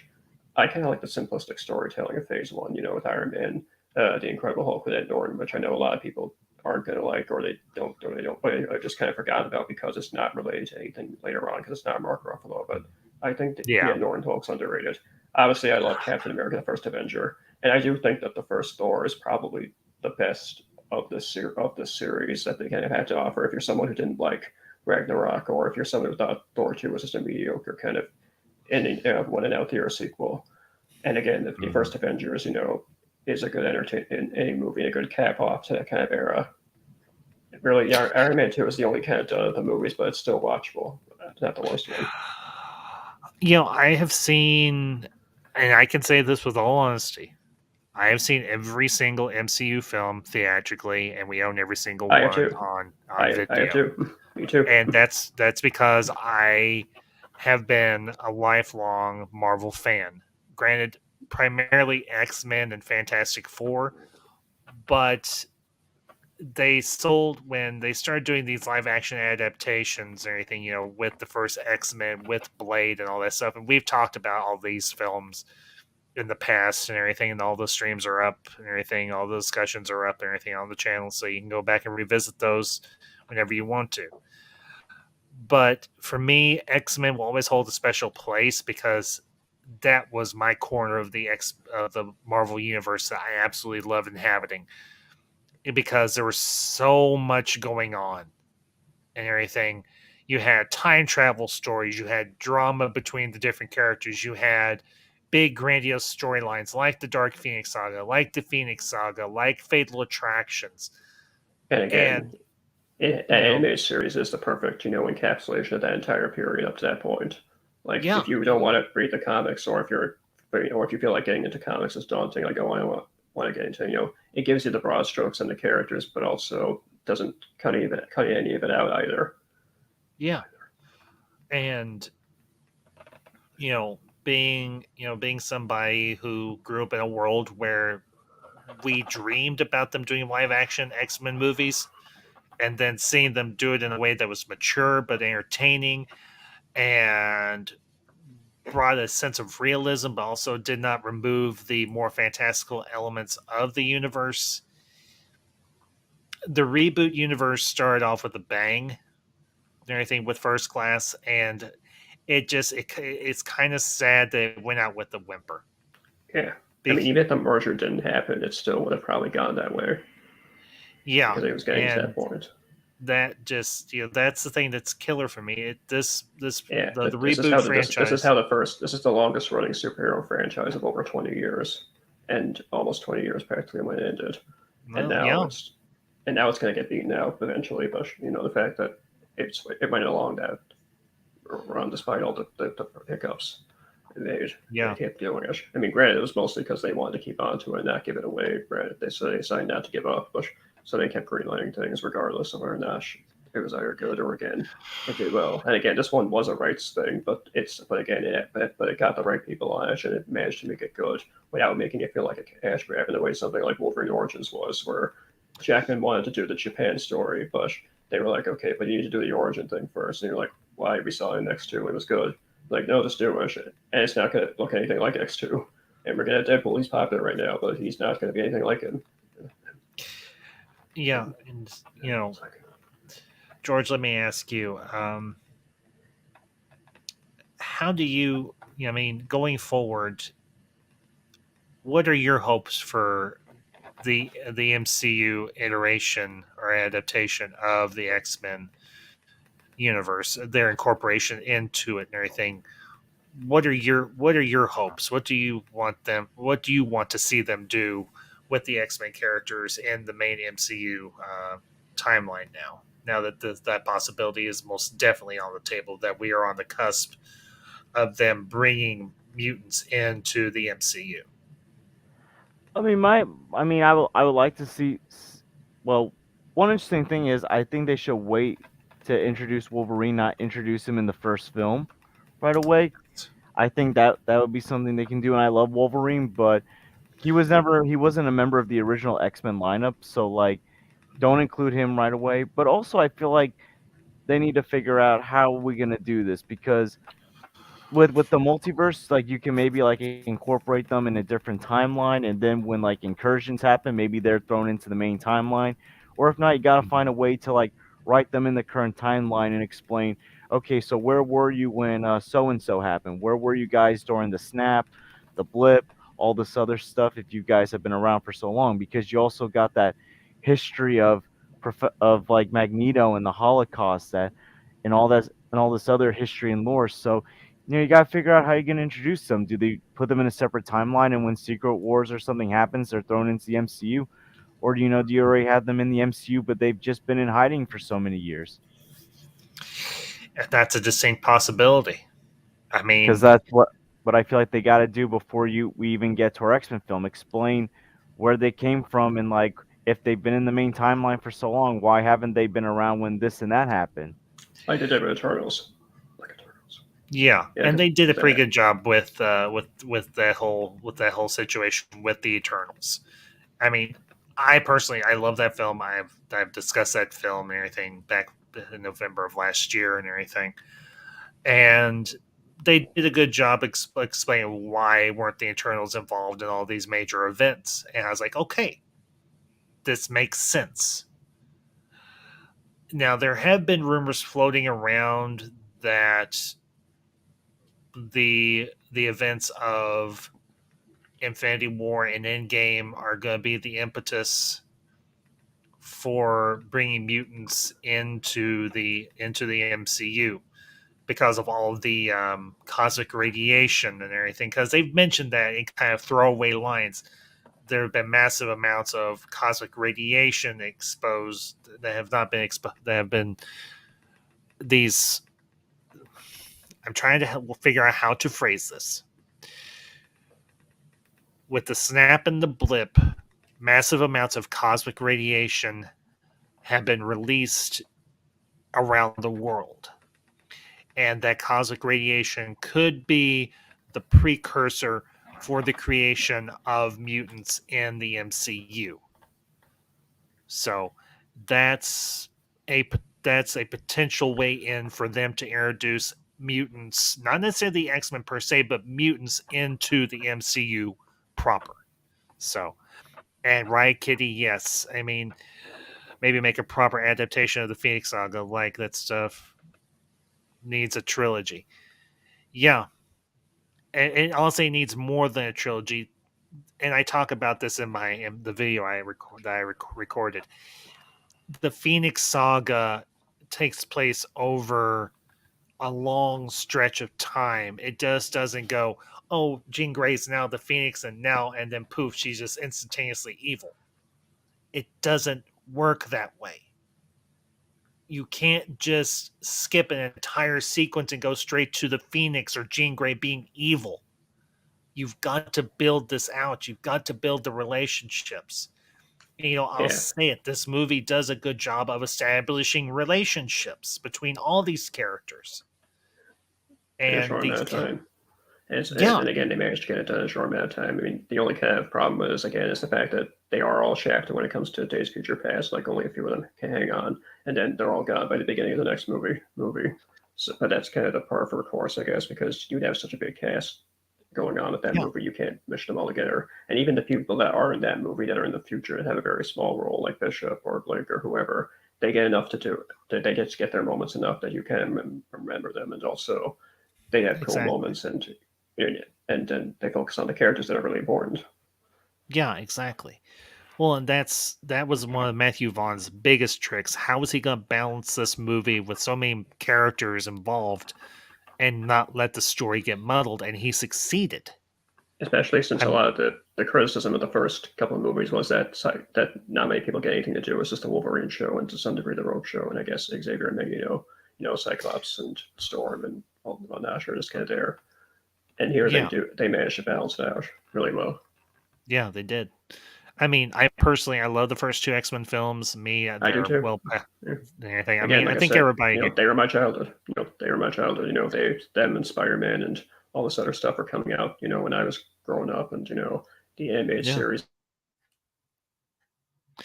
I kind of like the simplistic storytelling of Phase 1, with Iron Man, the Incredible Hulk with Ed Norton, which I know a lot of people aren't going to like, or they don't, but I just kind of forgot about because it's not related to anything later on because it's not Mark Ruffalo. But I think the Ed Norton Hulk's underrated. Obviously, I love Captain America: The First Avenger, and I do think that the first Thor is probably the best of this series that they kind of had to offer. If you're someone who didn't like Ragnarok, or if you're someone who thought Thor 2 was just a mediocre kind of ending, one and out there sequel. And again, the First Avengers, is a good entertaining movie, a good cap off to that kind of era. Really, Iron Man 2 is the only kind of done of the movies, but it's still watchable. It's not the worst one. I have seen, and I can say this with all honesty, I have seen every single MCU film theatrically, and we own every single one on video. I have too. Me too. And that's because I have been a lifelong Marvel fan. Granted, primarily X-Men and Fantastic Four, but when they started doing these live action adaptations and everything, with the first X-Men, with Blade and all that stuff. And we've talked about all these films in the past and everything, and all the streams are up and everything, all the discussions are up and everything on the channel, so you can go back and revisit those whenever you want to. But for me, X-Men will always hold a special place because that was my corner of the Marvel universe that I absolutely loved inhabiting, because there was so much going on and everything. You had time travel stories, you had drama between the different characters, you had big grandiose storylines like the Dark Phoenix Saga, like the Phoenix Saga, like Fatal Attractions. And again, an animated series is the perfect, encapsulation of that entire period up to that point. Like, if you don't want to read the comics, or if you feel like getting into comics is daunting, like, oh, I don't want to get into, it gives you the broad strokes and the characters, but also doesn't cut any of it out either. Yeah. And, being somebody who grew up in a world where we dreamed about them doing live action X-Men movies, and then seeing them do it in a way that was mature but entertaining, and brought a sense of realism, but also did not remove the more fantastical elements of the universe. The reboot universe started off with a bang and everything with First Class, and it's kind of sad that it went out with a whimper. Yeah. I mean, Be- even if the merger didn't happen, it still would have probably gone that way yeah, because it was getting to that and point. that just that's the thing that's killer for me. Yeah, The this is reboot how this is franchise. how this is the longest running superhero franchise of over 20 years, and almost 20 years practically when it ended, and Well, now yeah, it's going to get beaten out eventually. But the fact that it went along that run despite all the hiccups it made, they yeah, kept doing it. I mean, granted, it was mostly because they wanted to keep on to it and not give it away. Granted, they signed not to give up, but so they kept greenlighting things regardless of whether or not it was either good or again it did well. And again, this one was a rights thing, but again, it got the right people on it and it managed to make it good without making it feel like a cash grab in the way something like Wolverine Origins was, where Jackman wanted to do the Japan story, but they were like, okay, but you need to do the origin thing first. And you're like, why? We saw it in X2, it was good. Like, no, just do it. And it's not going to look anything like X2. And we're going to have Deadpool. He's popular right now, but he's not going to be anything like him. yeah. And George, let me ask you, how do you? I mean, going forward, what are your hopes for the MCU iteration or adaptation of the X-Men universe, their incorporation into it and everything? What are your hopes? What do you want them? What do you want to see them do with the X-Men characters in the main MCU timeline now? Now that that possibility is most definitely on the table, that we are on the cusp of them bringing mutants into the MCU. I mean, I would like to see. Well, one interesting thing is I think they should wait to introduce Wolverine, not introduce him in the first film right away. I think that would be something they can do, and I love Wolverine, but he wasn't a member of the original X-Men lineup, so like don't include him right away. But also, I feel like they need to figure out how we're gonna do this because with the multiverse, like you can maybe like incorporate them in a different timeline, and then when like incursions happen, maybe they're thrown into the main timeline. Or if not, you gotta find a way to like write them in the current timeline and explain, okay, so where were you when so and so happened? Where were you guys during the snap, the blip, all this other stuff? If you guys have been around for so long, because you also got that history of like Magneto and the Holocaust that and all this other history and lore. So you got to figure out how you're going to introduce them. Do they put them in a separate timeline, and when Secret Wars or something happens, they're thrown into the MCU? Or do you already have them in the MCU, but they've just been in hiding for so many years? That's a distinct possibility. I Because mean, that's what I feel like they got to do before we even get to our X Men film. Explain where they came from, and like if they've been in the main timeline for so long, why haven't they been around when this and that happened? I did that with Eternals. Like Eternals. yeah, Yeah, and they did a because pretty good job with that whole situation with the Eternals. I mean, I personally I love that film. I've discussed that film and everything back in November of last year and everything, and they did a good job explaining why weren't the Eternals involved in all these major events. And I was like, okay, this makes sense. Now there have been rumors floating around that the events of Infinity War and Endgame are going to be the impetus for bringing mutants into the MCU because of all of the cosmic radiation and everything. Because they've mentioned that in kind of throwaway lines. There have been massive amounts of cosmic radiation exposed that have not been exposed. That have been these. I'm trying to figure out how to phrase this. With the snap and the blip, massive amounts of cosmic radiation have been released around the world. And that cosmic radiation could be the precursor for the creation of mutants in the MCU. So that's a that's a potential way in for them to introduce mutants, not necessarily the X-Men per se, but mutants into the MCU proper. So, and Riot Kitty, yes. I mean, maybe make a proper adaptation of the Phoenix Saga, like that stuff needs a trilogy. Yeah, and it honestly needs more than a trilogy. And I talk about this in the video that I recorded. The Phoenix Saga takes place over a long stretch of time. It just doesn't go, oh, Jean Grey's now the Phoenix, and then poof, she's just instantaneously evil. It doesn't work that way. You can't just skip an entire sequence and go straight to the Phoenix or Jean Grey being evil. You've got to build this out. You've got to build the relationships. And, I'll Yeah, say it. This movie does a good job of establishing relationships between all these characters. in a And short amount of time. yeah, And again, they managed to get it done in a short amount of time. I mean, the only kind of problem is the fact that they are all shackled when it comes to Days Future Past. Like only a few of them can hang on, and then they're all gone by the beginning of the next movie. So, but that's kind of the par for the course, I guess, because you'd have such a big cast going on with that yeah, movie, you can't mish them all together. And even the people that are in that movie that are in the future and have a very small role, like Bishop or Blake or whoever, they get enough to do. They get their moments enough that you can remember them, and also they have cool exactly. moments, and then they focus on the characters that are really important. Yeah, exactly. Well, and that was one of Matthew Vaughn's biggest tricks. How was he going to balance this movie with so many characters involved and not let the story get muddled? And he succeeded. Especially since a I'm lot of the criticism of the first couple of movies was that not many people get anything to do. It's just the Wolverine show and to some degree the Rogue show, and I guess Xavier and Magneto, Cyclops and Storm and all whatnot are just kind of there. And here yeah, they managed to balance it out really well. yeah, they did. I mean, I love the first two X-Men films. I do They're too. well Yeah. anything. I Again, mean, I like I think said, everybody here. they were my childhood. They were my childhood. Them and Spider-Man and all this other stuff were coming out. When I was growing up, and the animated Yeah, series.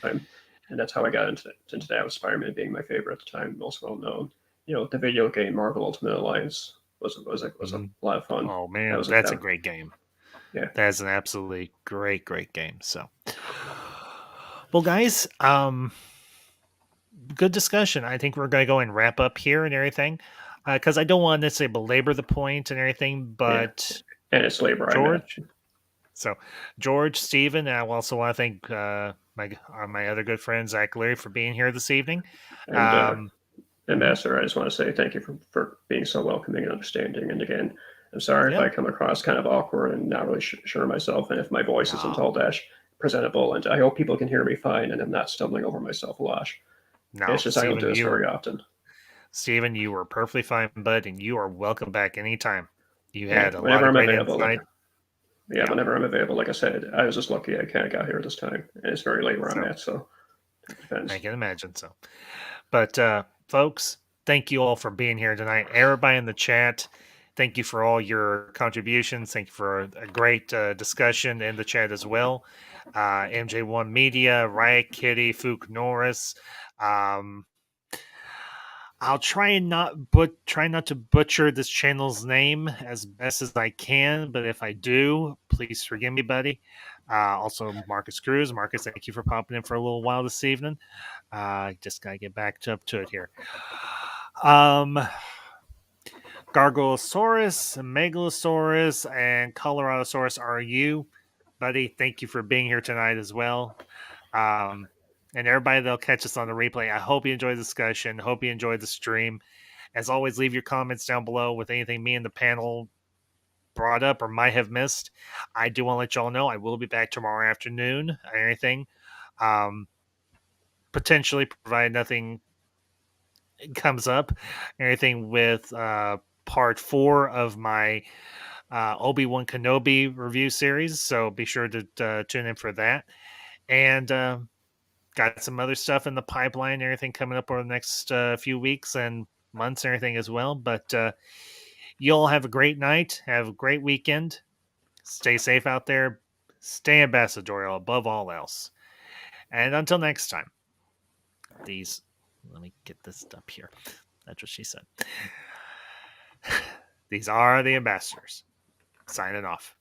And that's how I got into that, with Spider-Man being my favorite at the time, most well known. The video game Marvel Ultimate Alliance was a mhm. lot of fun. Oh That man, was that's a great game. yeah. That's an absolutely great game. So, well, guys, good discussion. I think we're going to go and wrap up here and everything, because I don't want to necessarily belabor the point and everything. Yeah, But and it's labor I met. George, so George, Stephen, and I also want to thank my other good friend Zach Leary for being here this evening. And Um, mhm, Ambassador, I just want to say thank you for being so welcoming and understanding. And again, I'm sorry if yeah, I come across kind of awkward and not really sure of myself, and if my voice isn't no, all that presentable. And I hope people can hear me fine, and I'm not stumbling over myself a lot. no, It's just I don't do this very often. Stephen, you were perfectly fine, bud, and you are welcome back anytime. You Yeah, had a lot whenever of I'm great available, insight. Yeah, whenever I'm available, like I said, I was just lucky I kind of got here this time, and it's very late where I'm so at, so it I depends. can imagine so. But folks, thank you all for being here tonight. Everybody in the chat, thank you for all your contributions. Thank you for a great discussion in the chat as well. MJ1 Media, Riot Kitty, Fook Norris. Um, I'll try not to butcher this channel's name as best as I can, but if I do, please forgive me, buddy. Also, Marcus Cruz. Marcus, thank you for popping in for a little while this evening. Just gotta get back up to it here. Gargoylesaurus, Megalosaurus, and Coloradosaurus are you, buddy. Thank you for being here tonight as well. And everybody that'll catch us on the replay, I hope you enjoyed the discussion. Hope you enjoyed the stream. As always, leave your comments down below with anything me and the panel brought up or might have missed. I do want to let y'all know I will be back tomorrow afternoon or anything. Um, Potentially, provide nothing comes up, anything with part 4 of my Obi-Wan Kenobi review series. So be sure to tune in for that. And got some other stuff in the pipeline and everything coming up over the next few weeks and months and everything as well. But you all have a great night. Have a great weekend. Stay safe out there. Stay ambassadorial above all else. And until next time, let me get this up here. That's what she said. These are the ambassadors. Signing off.